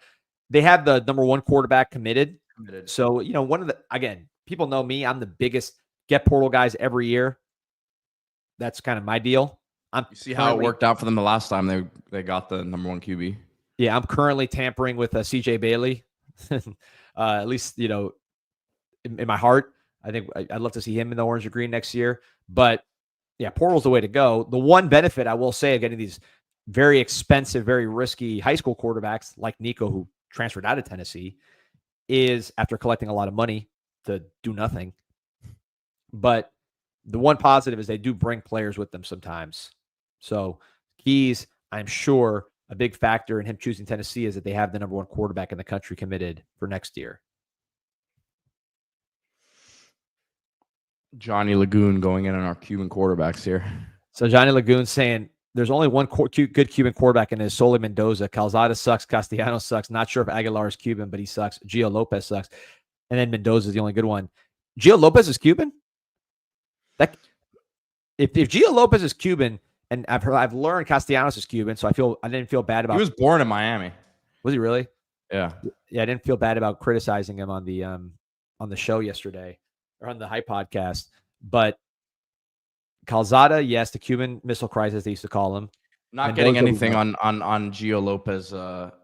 They have the number one quarterback committed. So, people know me. I'm the biggest get portal guys every year. That's kind of my deal. You see how it worked out for them the last time they got the number one QB. Yeah, I'm currently tampering with CJ Bailey. At least, in my heart, I think I'd love to see him in the orange or green next year. But yeah, portal's the way to go. The one benefit I will say of getting these very expensive, very risky high school quarterbacks like Nico, who transferred out of Tennessee, is after collecting a lot of money to do nothing. But the one positive is they do bring players with them sometimes. So Keys, I'm sure a big factor in him choosing Tennessee is that they have the number one quarterback in the country committed for next year. Johnny Lagoon going in on our Cuban quarterbacks here. So Johnny Lagoon saying there's only one good Cuban quarterback in his Soli Mendoza. Calzada sucks. Castellanos sucks. Not sure if Aguilar is Cuban, but he sucks. Gio Lopez sucks. And then Mendoza is the only good one. Gio Lopez is Cuban? If Gio Lopez is Cuban, and I've learned Castellanos is Cuban, so I didn't feel bad about. He was born in Miami. Was he really? Yeah. Yeah, I didn't feel bad about criticizing him on the show yesterday or on the Hype podcast. But Calzada, yes, the Cuban Missile Crisis they used to call him. Not getting anything on Gio Lopez.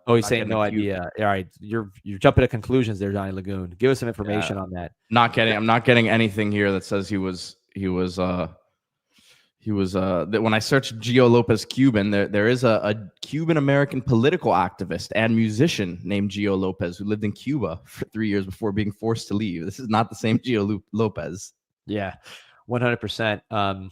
He's saying no idea. All right, you're jumping to conclusions there, Johnny Lagoon. Give us some information on that. I'm not getting anything here that says he was when I searched Gio Lopez Cuban, there is a Cuban American political activist and musician named Gio Lopez who lived in Cuba for 3 years before being forced to leave. This is not the same Gio Lopez. Yeah, 100%.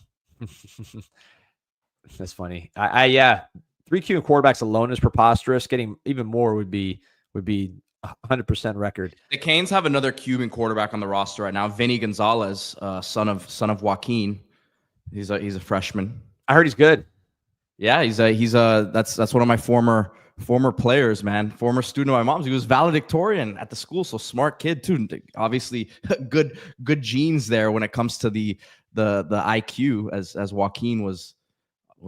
That's funny. Yeah, 3 Cuban quarterbacks alone is preposterous. Getting even more would be 100% record. The Canes have another Cuban quarterback on the roster right now, Vinny Gonzalez, son of Joaquin. He's a freshman. I heard he's good. Yeah, that's one of my former players, man. Former student of my mom's. He was valedictorian at the school, so smart kid too. Obviously, good genes there when it comes to the IQ. As Joaquin was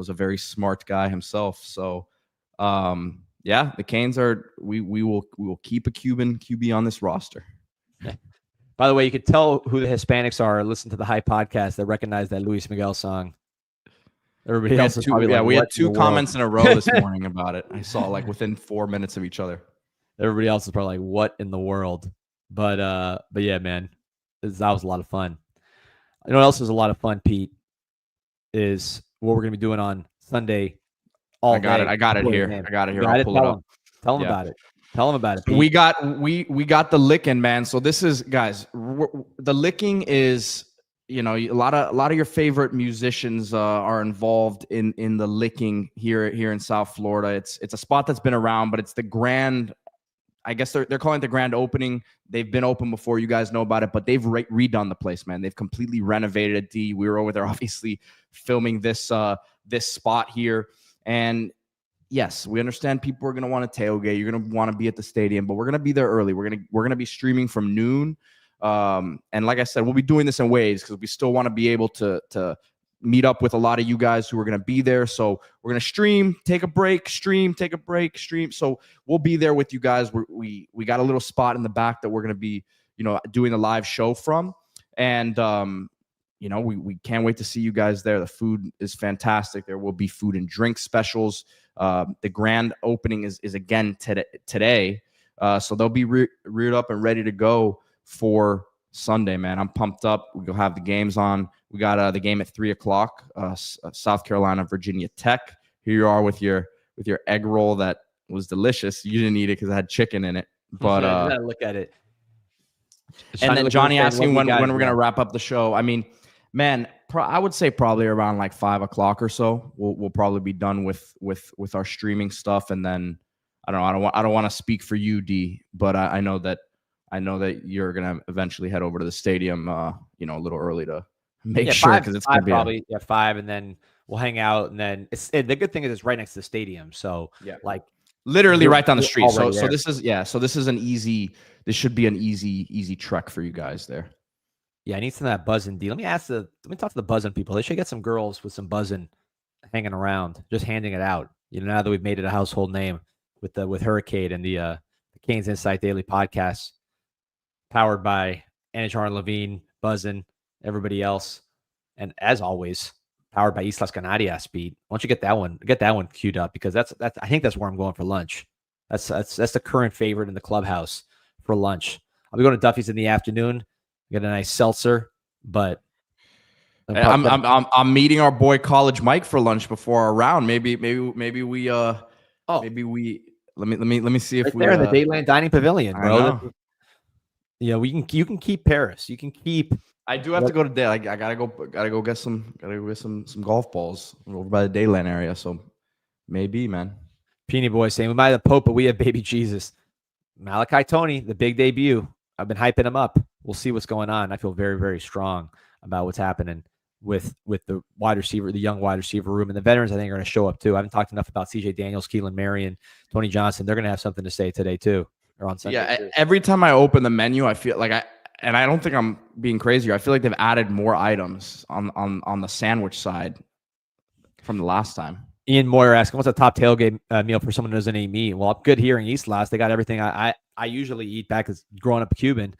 a very smart guy himself. So, the Canes we will keep a Cuban QB on this roster. By the way, you could tell who the Hispanics are. Listen to the High podcast that recognize that Luis Miguel song. Everybody else is probably we had 2 comments in a row this morning about it. I saw within 4 minutes of each other. Everybody else is probably like, "What in the world?" But yeah, man, that was a lot of fun. You know what else is a lot of fun, Pete, is what we're going to be doing on Sunday all day. I got it here. I'll pull it up. Tell them about it. Tell them about it, Pete. We got the licking, man. So this is, guys, the licking is, a lot of your favorite musicians are involved in the licking here in South Florida. It's a spot that's been around, but it's the grand, I guess they're calling it the grand opening. They've been open before, you guys know about it, but they've redone the place, man. They've completely renovated it. We were over there obviously filming this spot here, and yes, we understand people are going to want to tailgate. You're going to want to be at the stadium, but we're going to be there early. We're going to be streaming from noon. And like I said, we'll be doing this in waves because we still want to be able to meet up with a lot of you guys who are going to be there. So we're going to stream, take a break, stream, take a break, stream. So we'll be there with you guys. We got a little spot in the back that we're going to be, doing the live show from. And, we can't wait to see you guys there. The food is fantastic. There will be food and drink specials. The grand opening is again today. So they'll be reared up and ready to go for Sunday, man. I'm pumped up. We'll have the games on. We got the game at 3:00, South Carolina, Virginia Tech. Here you are with your egg roll that was delicious. You didn't eat it because it had chicken in it. But you gotta look at it. And then Johnny asking when we're going to wrap up the show. I mean, man, I would say probably around like 5:00 or so. We'll probably be done with our streaming stuff, and then I don't want to speak for you, D, but I know that you're gonna eventually head over to the stadium, a little early to make sure, because it's gonna be probably 5, and then we'll hang out, and then the good thing is it's right next to the stadium, so like literally right down the street. So this should be an easy trek for you guys there. Yeah, I need some of that buzzing, D. Let me talk to the buzzing people. They should get some girls with some buzzing hanging around, just handing it out. Now that we've made it a household name with Hurricane and the CanesInSight Daily Podcast, powered by Anajar and Levine, buzzing, everybody else, and as always, powered by Islas Canarias. Pete, why don't you get that one queued up, because that's I think that's where I'm going for lunch. That's the current favorite in the clubhouse for lunch. I'll be going to Duffy's in the afternoon. Get a nice seltzer, but I'm meeting our boy College Mike for lunch before our round. Maybe we let me see if we're in the Dayland Dining Pavilion, bro. Yeah, you can keep Paris. You can keep. I do have to go to Day. I gotta go get some golf balls over by the Dayland area. So maybe, man. Peony Boy saying we might have the Pope, but we have baby Jesus. Malachi Tony, the big debut. I've been hyping him up. We'll see what's going on. I feel very, very strong about what's happening with the wide receiver, the young wide receiver room, and the veterans. I think are going to show up too. I haven't talked enough about CJ Daniels, Keelan Marion, Tony Johnson. They're going to have something to say today too, or on Sunday. Yeah, every time I open the menu, I feel like I don't think I'm being crazy. I feel like they've added more items on the sandwich side from the last time. Ian Moyer asking, what's a top tailgate meal for someone who doesn't eat meat? Well, I'm good here in Islas. They got everything I usually eat back as growing up Cuban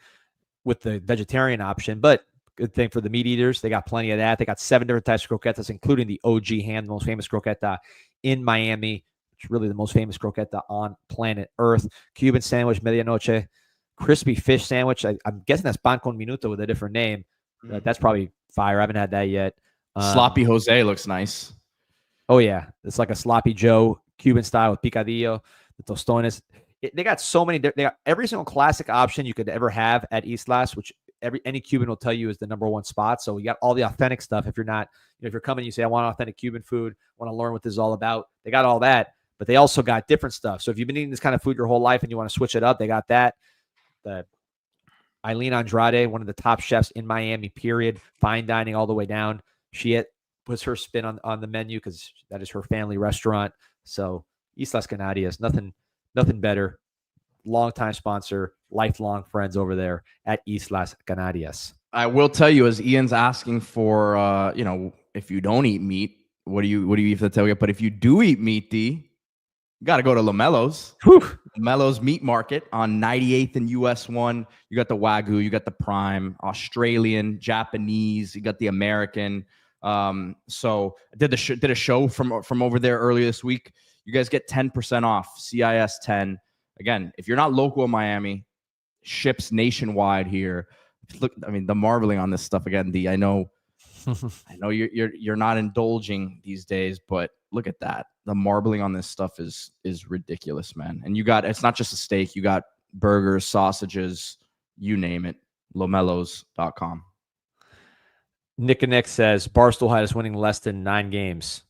with the vegetarian option. But good thing for the meat eaters, they got plenty of that. They got 7 different types of croquetas, including the OG ham, the most famous croqueta in Miami, which is really the most famous croqueta on planet Earth. Cuban sandwich, medianoche, crispy fish sandwich. I'm guessing that's pan con minuto with a different name. That's probably fire. I haven't had that yet. Sloppy Jose looks nice. Oh, yeah. It's like a sloppy Joe, Cuban style with picadillo, the tostones. They got so many. They got every single classic option you could ever have at Islas, which any Cuban will tell you is the #1 spot. So you got all the authentic stuff. If you're not, if you're coming, you say, I want authentic Cuban food, want to learn what this is all about. They got all that, but they also got different stuff. So if you've been eating this kind of food your whole life and you want to switch it up, they got that. The Eileen Andrade, one of the top chefs in Miami, period, fine dining all the way down. She puts her spin on the menu because that is her family restaurant. So Islas Canarias, nothing better. Longtime sponsor, lifelong friends over there at Islas Canarias. I will tell you, as Ian's asking for, if you don't eat meat, what do you eat for the tailgate? But if you do eat meat, D, you got to go to Lamelo's. Lamelo's Meat Market on 98th and US 1. You got the Wagyu, you got the Prime, Australian, Japanese, you got the American. So I did a show from over there earlier this week. You guys get 10% off, CIS 10. Again, if you're not local in Miami, ships nationwide here. Look, I mean, the marbling on this stuff again. I know you're not indulging these days, but look at that. The marbling on this stuff is ridiculous, man. And it's not just a steak. You got burgers, sausages, you name it. Lomellos.com. Nick and Nick says Barstool had us winning less than 9 games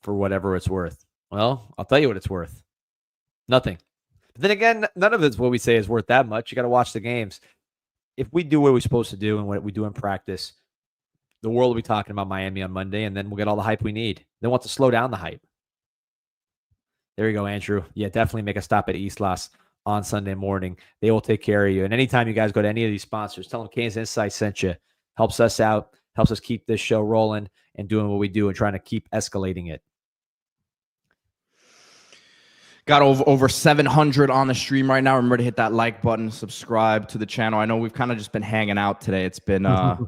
for whatever it's worth. Well, I'll tell you what it's worth. Nothing. But then again, none of it's what we say is worth that much. You got to watch the games. If we do what we're supposed to do and what we do in practice, the world will be talking about Miami on Monday, and then we'll get all the hype we need. They want to slow down the hype. There you go, Andrew. Yeah, definitely make a stop at Islas on Sunday morning. They will take care of you. And anytime you guys go to any of these sponsors, tell them CanesInSight sent you. Helps us out, helps us keep this show rolling and doing what we do and trying to keep escalating it. Got over 700 on the stream right now. Remember to hit that like button, subscribe to the channel. I know we've kind of just been hanging out today. It's been a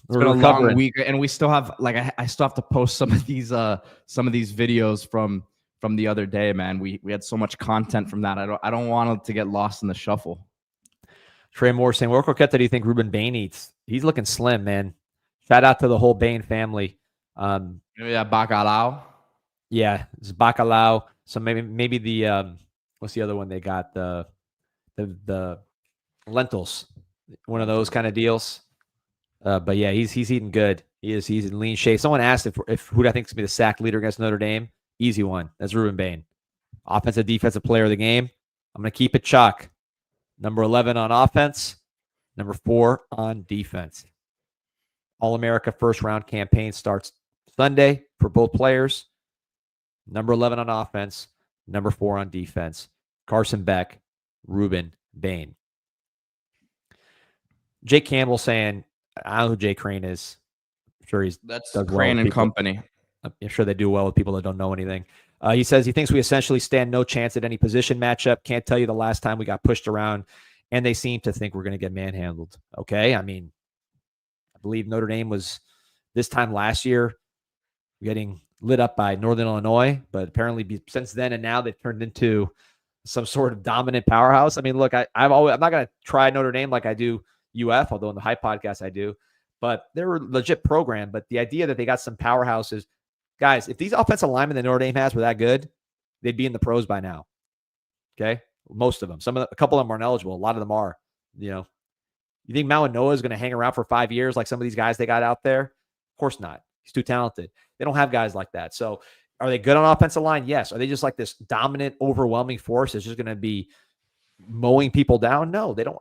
long week, and we still have I still have to post some of these videos from the other day, man. We had so much content from that. I don't want it to get lost in the shuffle. Trey Moore saying, "What croquette do you think Ruben Bain eats? He's looking slim, man. Shout out to the whole Bain family. Maybe that bacalao. Yeah, it's bacalao. So maybe the what's the other one they got? The lentils, one of those kind of deals. But yeah, he's eating good. He's in lean shape. Someone asked if who I think is gonna be the sack leader against Notre Dame. Easy one. That's Ruben Bain, offensive defensive player of the game. I'm gonna keep it chalk. Number 11 on offense, number 4 on defense. All-America first round campaign starts Sunday for both players. Number 11 on offense, number 4 on defense. Carson Beck, Ruben Bain. Jake Campbell saying, I don't know who Jay Crane is. I'm sure that's Crane and Company. I'm sure they do well with people that don't know anything. He says he thinks we essentially stand no chance at any position matchup. Can't tell you the last time we got pushed around, and they seem to think we're going to get manhandled. Okay, I mean, I believe Notre Dame was this time last year getting lit up by Northern Illinois, but apparently since then and now they've turned into some sort of dominant powerhouse. I mean, look, I'm not going to try Notre Dame like I do UF, although in the Hype podcast I do, but they're a legit program. But the idea that they got some powerhouses, guys, if these offensive linemen that Notre Dame has were that good, they'd be in the pros by now. Okay, most of them. A couple of them aren't eligible. A lot of them are. You think Mawanoa is going to hang around for 5 years like some of these guys they got out there? Of course not. He's too talented. They don't have guys like that. So are they good on offensive line? Yes. Are they just like this dominant, overwhelming force that's just going to be mowing people down? No, they don't.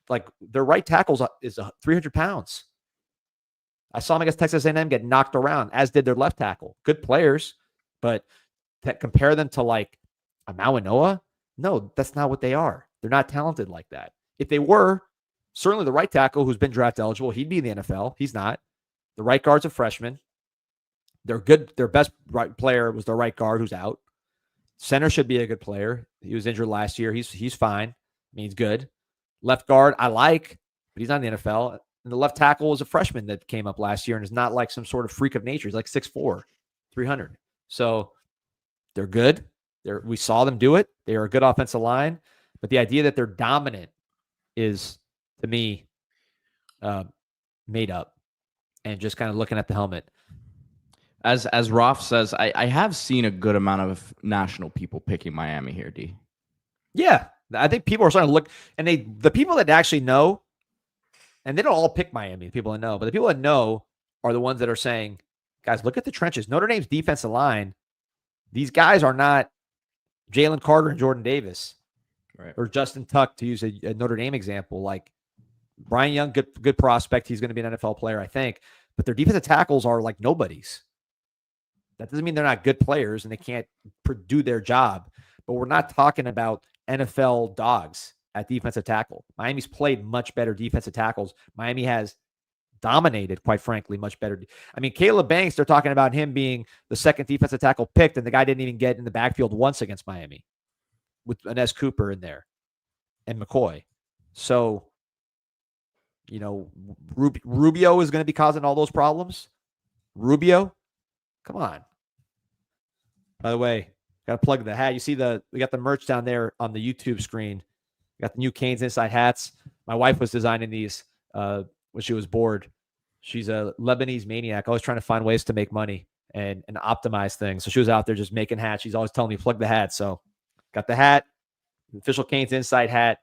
Like their right tackle is 300 pounds. I saw him against Texas A&M get knocked around, as did their left tackle. Good players, but compare them to like a Mawanoa? No, that's not what they are. They're not talented like that. If they were, certainly the right tackle who's been draft eligible, he'd be in the NFL. He's not. The right guard's a freshman. They're good. Their best right player was their right guard who's out. Center should be a good player. He was injured last year. He's fine. I mean, he's good. Left guard, I like, but he's not in the NFL. And the left tackle was a freshman that came up last year and is not like some sort of freak of nature. He's like 6'4", 300. So they're good. We saw them do it. They are a good offensive line. But the idea that they're dominant is, to me, made up. And just kind of looking at the helmet. As Roth says, I have seen a good amount of national people picking Miami here, D. Yeah. I think people are starting to look, and the people that actually know, and they don't all pick Miami, the people that know, but the people that know are the ones that are saying, guys, look at the trenches. Notre Dame's defensive line, these guys are not Jalen Carter and Jordan Davis, right, or Justin Tuck, to use a Notre Dame example. Like Brian Young, good prospect. He's going to be an NFL player, I think. But their defensive tackles are like nobodies. That doesn't mean they're not good players and they can't do their job. But we're not talking about NFL dogs at defensive tackle. Miami's played much better defensive tackles. Miami has dominated, quite frankly, much better. I mean, Caleb Banks, they're talking about him being the second defensive tackle picked, and the guy didn't even get in the backfield once against Miami with an S. Cooper in there and McCoy. So, Rubio is going to be causing all those problems. Rubio, come on. By the way, got to plug the hat. You see we got the merch down there on the YouTube screen. We got the new CanesInSight hats. My wife was designing these when she was bored. She's a Lebanese maniac, always trying to find ways to make money and optimize things. So she was out there just making hats. She's always telling me, plug the hat. So got the hat, official CanesInSight hat.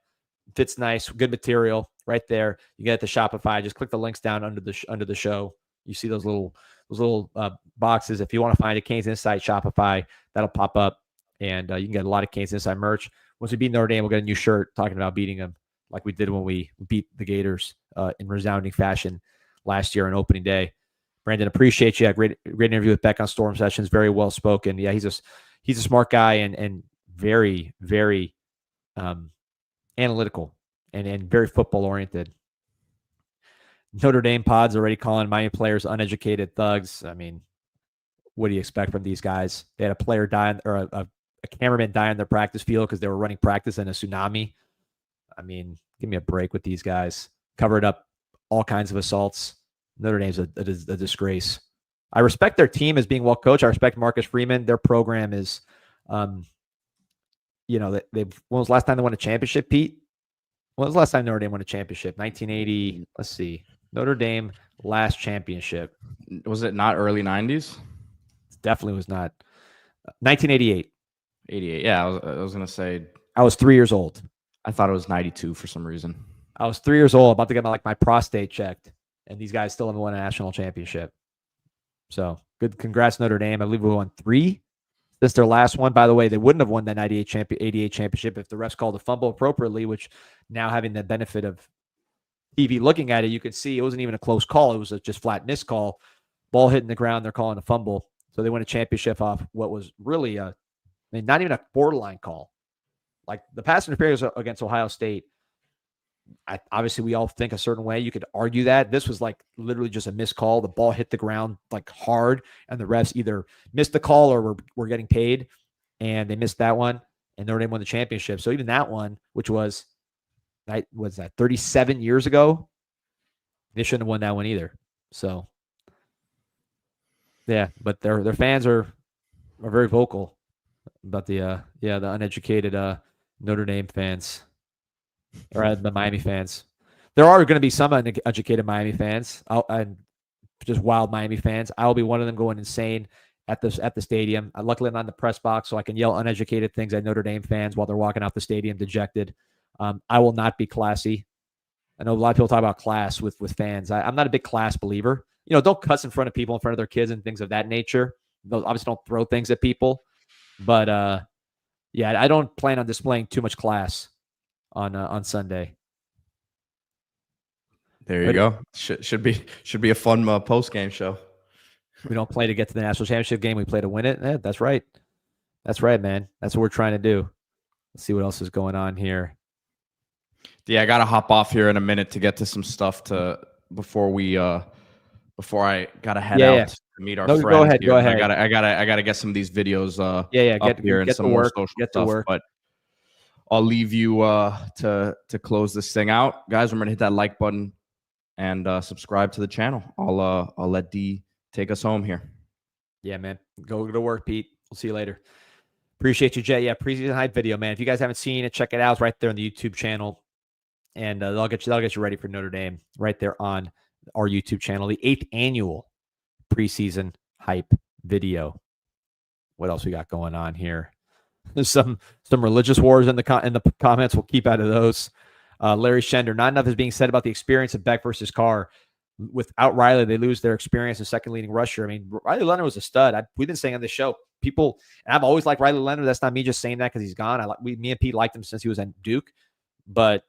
Fits nice, good material right there. You get it to Shopify. Just click the links down under the show. You see those little boxes. If you want to find a CanesInSight Shopify, that'll pop up, and you can get a lot of CanesInSight merch. Once we beat Notre Dame, we'll get a new shirt talking about beating them like we did when we beat the Gators in resounding fashion last year on opening day. Brandon, appreciate you. Great interview with Beck on Storm Sessions. Very well spoken. Yeah, he's a smart guy and very, very analytical and very football oriented. Notre Dame pods already calling Miami players uneducated thugs. I mean, what do you expect from these guys? They had a player die, or a cameraman die on their practice field because they were running practice in a tsunami. I mean, give me a break with these guys. Covered up all kinds of assaults. Notre Dame's a disgrace. I respect their team as being well coached. I respect Marcus Freeman. Their program is, when was the last time they won a championship, Pete? When was the last time Notre Dame won a championship? 1980. Let's see. Notre Dame last championship. Was it not early 90s? It definitely was not. 1988. 88. Yeah, I was going to say. I was 3 years old. I thought it was 92 for some reason. I was 3 years old, about to get my prostate checked, and these guys still haven't won a national championship. So good. Congrats, Notre Dame. I believe we won 3 since their last one. By the way, they wouldn't have won that 88 championship if the refs called a fumble appropriately, which now having the benefit of TV looking at it, you could see it wasn't even a close call. It was a just flat missed call. Ball hitting the ground. They're calling a fumble. So they win a championship off what was really not even a borderline call. Like the pass interference against Ohio State, obviously we all think a certain way. You could argue that. This was like literally just a missed call. The ball hit the ground like hard, and the refs either missed the call or were getting paid, and they missed that one, and Notre Dame won the championship. So even that one, which was 37 years ago, they shouldn't have won that one either. So yeah, but their fans are very vocal about the uneducated Notre Dame fans. Or the Miami fans. There are going to be some uneducated Miami fans, and just wild Miami fans. I will be one of them going insane at the stadium. Luckily, I'm not in the press box, so I can yell uneducated things at Notre Dame fans while they're walking out the stadium dejected. I will not be classy. I know a lot of people talk about class with fans. I'm not a big class believer. Don't cuss in front of people, in front of their kids and things of that nature. Obviously, don't throw things at people. But, I don't plan on displaying too much class on Sunday. There you go. Should be a fun post game show. We don't play to get to the national championship game. We play to win it. Yeah, that's right. That's right, man. That's what we're trying to do. Let's see what else is going on here. Yeah, I gotta hop off here in a minute to get to some stuff before I gotta head out to meet our friends. Go ahead. Here. Go ahead. I gotta get some of these videos. Get here and get some to more work. social Get to stuff. work. But I'll leave you to close this thing out, guys. Remember to hit that like button and subscribe to the channel. I'll let D take us home here. Yeah, man. Go to work, Pete. We'll see you later. Appreciate you, Jay. Yeah, preseason hype video, man. If you guys haven't seen it, check it out. It's right there on the YouTube channel, and that'll get you ready for Notre Dame right there on our YouTube channel. The 8th annual preseason hype video. What else we got going on here? There's some religious wars in the comments. We'll keep out of those. Larry Shender, not enough is being said about the experience of Beck versus Carr. Without Riley, they lose their experience as second leading rusher. I mean, Riley Leonard was a stud. We've been saying on this show, people, and I've always liked Riley Leonard. That's not me just saying that because he's gone. Me and Pete liked him since he was at Duke. But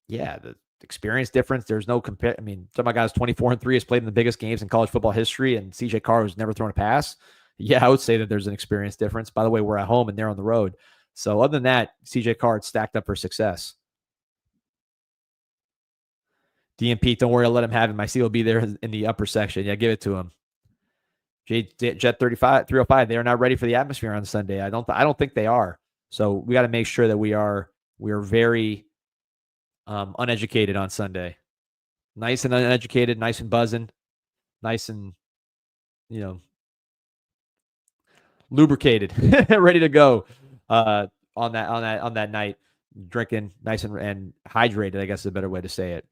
yeah, the experience difference, there's no compare. I mean, some of my guys 24-3 has played in the biggest games in college football history, and CJ Carr has never thrown a pass. Yeah, I would say that there's an experience difference. By the way, we're at home and they're on the road. So other than that, CJ Carr stacked up for success. DMP, don't worry, I'll let him have him. I see he'll be there in the upper section. Yeah, give it to him. Jet 305, they are not ready for the atmosphere on Sunday. I don't think they are. So we got to make sure that we are very uneducated on Sunday. Nice and uneducated, nice and buzzing, nice and lubricated, ready to go on that night, drinking nice and hydrated, I guess is a better way to say it.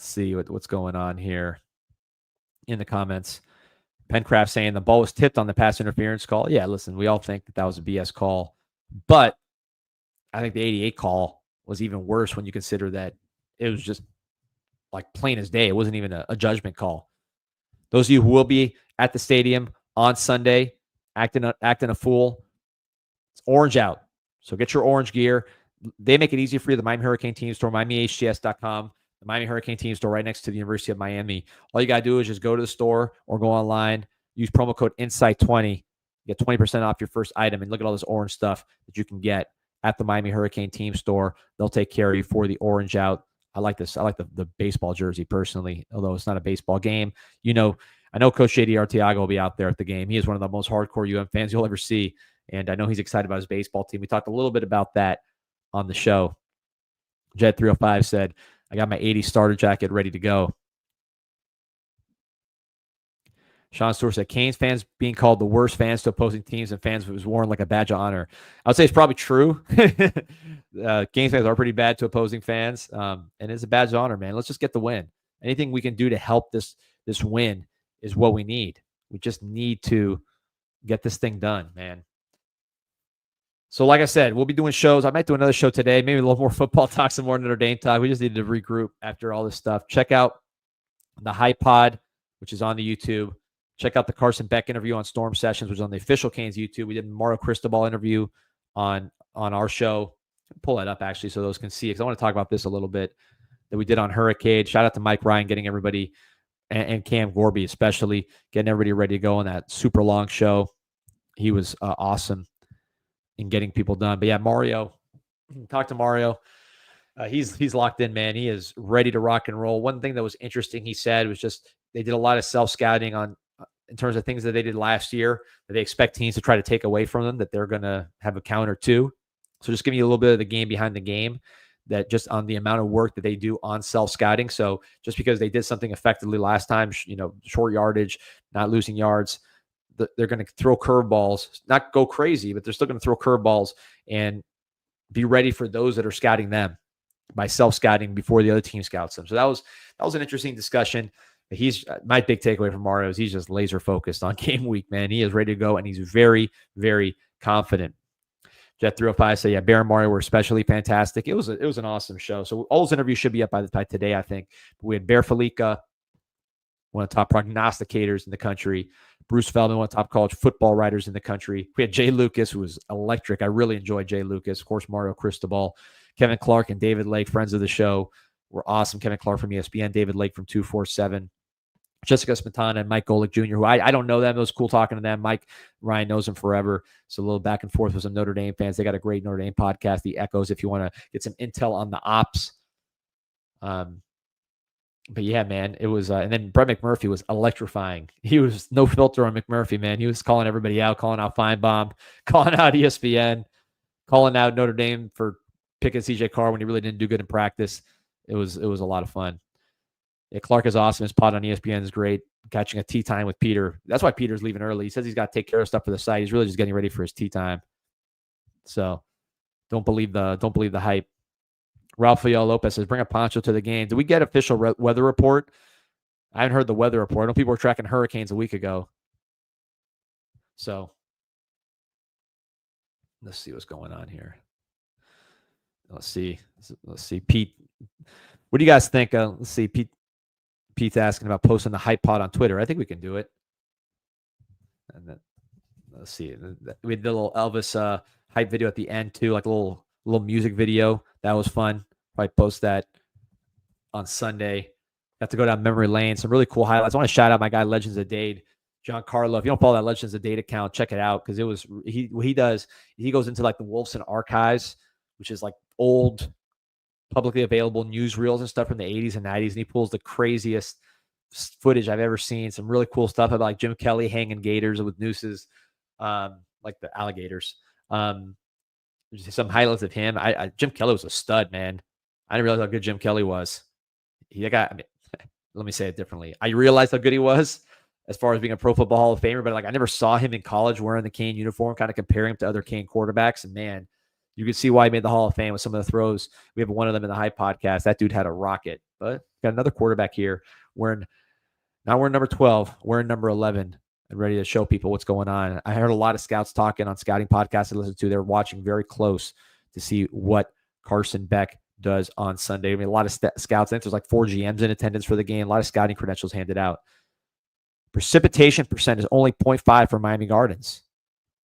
Let's see what's going on here in the comments. Pencraft saying the ball was tipped on the pass interference call. Yeah, listen, we all think that was a BS call, but I think the 88 call was even worse when you consider that it was just like plain as day. It wasn't even a judgment call. Those of you who will be at the stadium on Sunday acting a fool, it's orange out. So get your orange gear. They make it easy for you. The Miami Hurricane Team Store, MiamiHTS.com, the Miami Hurricane Team Store right next to the University of Miami. All you got to do is just go to the store or go online, use promo code INSIGHT20, get 20% off your first item, and look at all this orange stuff that you can get at the Miami Hurricane Team Store. They'll take care of you for the orange out. I like this. I like the baseball jersey personally, although it's not a baseball game. I know Coach JD Arteaga will be out there at the game. He is one of the most hardcore UM fans you'll ever see, and I know he's excited about his baseball team. We talked a little bit about that on the show. Jed305 said, I got my 80 starter jacket ready to go. Sean Stewart said, Canes fans being called the worst fans to opposing teams and fans was worn like a badge of honor. I would say it's probably true. Canes fans are pretty bad to opposing fans, and it's a badge of honor, man. Let's just get the win. Anything we can do to help this win is what we need. We just need to get this thing done, man. So like I said, we'll be doing shows. I might do another show today, maybe a little more football talk, some more Notre Dame talk. We just need to regroup after all this stuff. Check out the Hype Pod, which is on the YouTube. Check out the Carson Beck interview on Storm Sessions, which is on the official Canes YouTube. We did a Mario Cristobal interview on our show. Pull that up, actually, so those can see it, because I want to talk about this a little bit that we did on Hurricane. Shout out to Mike Ryan getting everybody, and Cam Gorby especially, getting everybody ready to go on that super long show. He was awesome in getting people done. But yeah, Mario, talk to Mario. He's locked in, man. He is ready to rock and roll. One thing that was interesting, he said, was just they did a lot of self-scouting in terms of things that they did last year that they expect teams to try to take away from them, that they're going to have a counter to. So just giving you a little bit of the game behind the game, that just on the amount of work that they do on self-scouting. So just because they did something effectively last time, short yardage, not losing yards, they're going to throw curveballs, not go crazy, but they're still going to throw curveballs and be ready for those that are scouting them by self-scouting before the other team scouts them. So that was an interesting discussion. He's my big takeaway from Mario is he's just laser focused on game week, man. He is ready to go, and he's very, very confident. Jet305 said, yeah, Bear and Mario were especially fantastic. It was an awesome show. So all those interviews should be up by today, I think. But we had Bear Felica, one of the top prognosticators in the country. Bruce Feldman, one of the top college football writers in the country. We had Jay Lucas, who was electric. I really enjoyed Jay Lucas. Of course, Mario Cristobal. Kevin Clark and David Lake, friends of the show, were awesome. Kevin Clark from ESPN, David Lake from 247. Jessica Smetana and Mike Golick Jr., who I don't know them. It was cool talking to them. Mike Ryan knows them forever. So a little back and forth with some Notre Dame fans. They got a great Notre Dame podcast, The Echoes, if you want to get some intel on the ops. But yeah, man, it was, and then Brett McMurphy was electrifying. He was no filter on McMurphy, man. He was calling everybody out, calling out Feinbaum, calling out ESPN, calling out Notre Dame for picking CJ Carr when he really didn't do good in practice. It was a lot of fun. Yeah, Clark is awesome. His pod on ESPN is great. Catching a tea time with Peter. That's why Peter's leaving early. He says he's got to take care of stuff for the site. He's really just getting ready for his tea time. So don't believe the hype. Rafael Lopez says, bring a poncho to the game. Did we get official weather report? I haven't heard the weather report. I know people were tracking hurricanes a week ago. So let's see what's going on here. Let's see. Pete, what do you guys think? Let's see. Pete's asking about posting the hype pod on Twitter. I think we can do it. And then let's see. We did a little Elvis hype video at the end too, like a little music video. That was fun. Probably post that on Sunday. Got to go down memory lane. Some really cool highlights. I want to shout out my guy Legends of Dade, John Carlo. If you don't follow that Legends of Dade account, check it out, because he goes into like the Wolfson archives, which is like old publicly available newsreels and stuff from the 80s and 90s, and he pulls the craziest footage I've ever seen. Some really cool stuff about like Jim Kelly hanging gators with nooses, like the alligators. Some highlights of him. Jim Kelly was a stud, man. I didn't realize how good Jim Kelly was. Let me say it differently. I realized how good he was as far as being a Pro Football Hall of Famer, but like I never saw him in college wearing the Cane uniform, kind of comparing him to other Cane quarterbacks. And man, you can see why he made the Hall of Fame with some of the throws. We have one of them in the Hype podcast. That dude had a rocket, but Got another quarterback here. Now we're in number 12. We're in number 11 and ready to show people what's going on. I heard a lot of scouts talking on scouting podcasts I listen to. They're watching very close to see what Carson Beck does on Sunday. I mean, a lot of scouts. I think there's like 4 GMs in attendance for the game. A lot of scouting credentials handed out. Precipitation percent is only 0.5 for Miami Gardens.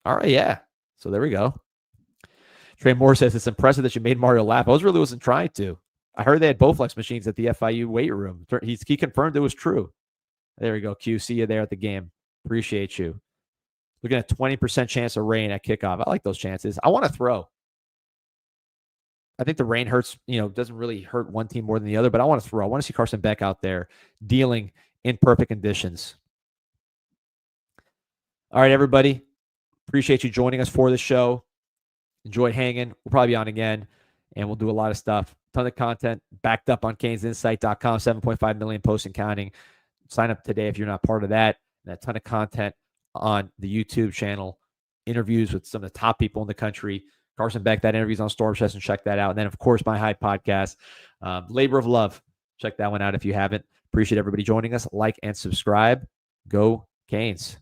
All right, yeah. So there we go. Trey Moore says, it's impressive that you made Mario laugh. I wasn't trying to. I heard they had Bowflex machines at the FIU weight room. He confirmed it was true. There we go, Q. See you there at the game. Appreciate you. Looking at 20% chance of rain at kickoff. I like those chances. I want to throw. I think the rain hurts, doesn't really hurt one team more than the other, but I want to throw. I want to see Carson Beck out there dealing in perfect conditions. All right, everybody. Appreciate you joining us for the show. Enjoyed hanging. We'll probably be on again, and we'll do a lot of stuff. Ton of content backed up on CanesInsight.com. 7.5 million posts and counting. Sign up today if you're not part of that. And a ton of content on the YouTube channel. Interviews with some of the top people in the country. Carson Beck, that interview's on Storm Chest, and check that out. And then, of course, my High podcast, Labor of Love. Check that one out if you haven't. Appreciate everybody joining us. Like and subscribe. Go Canes.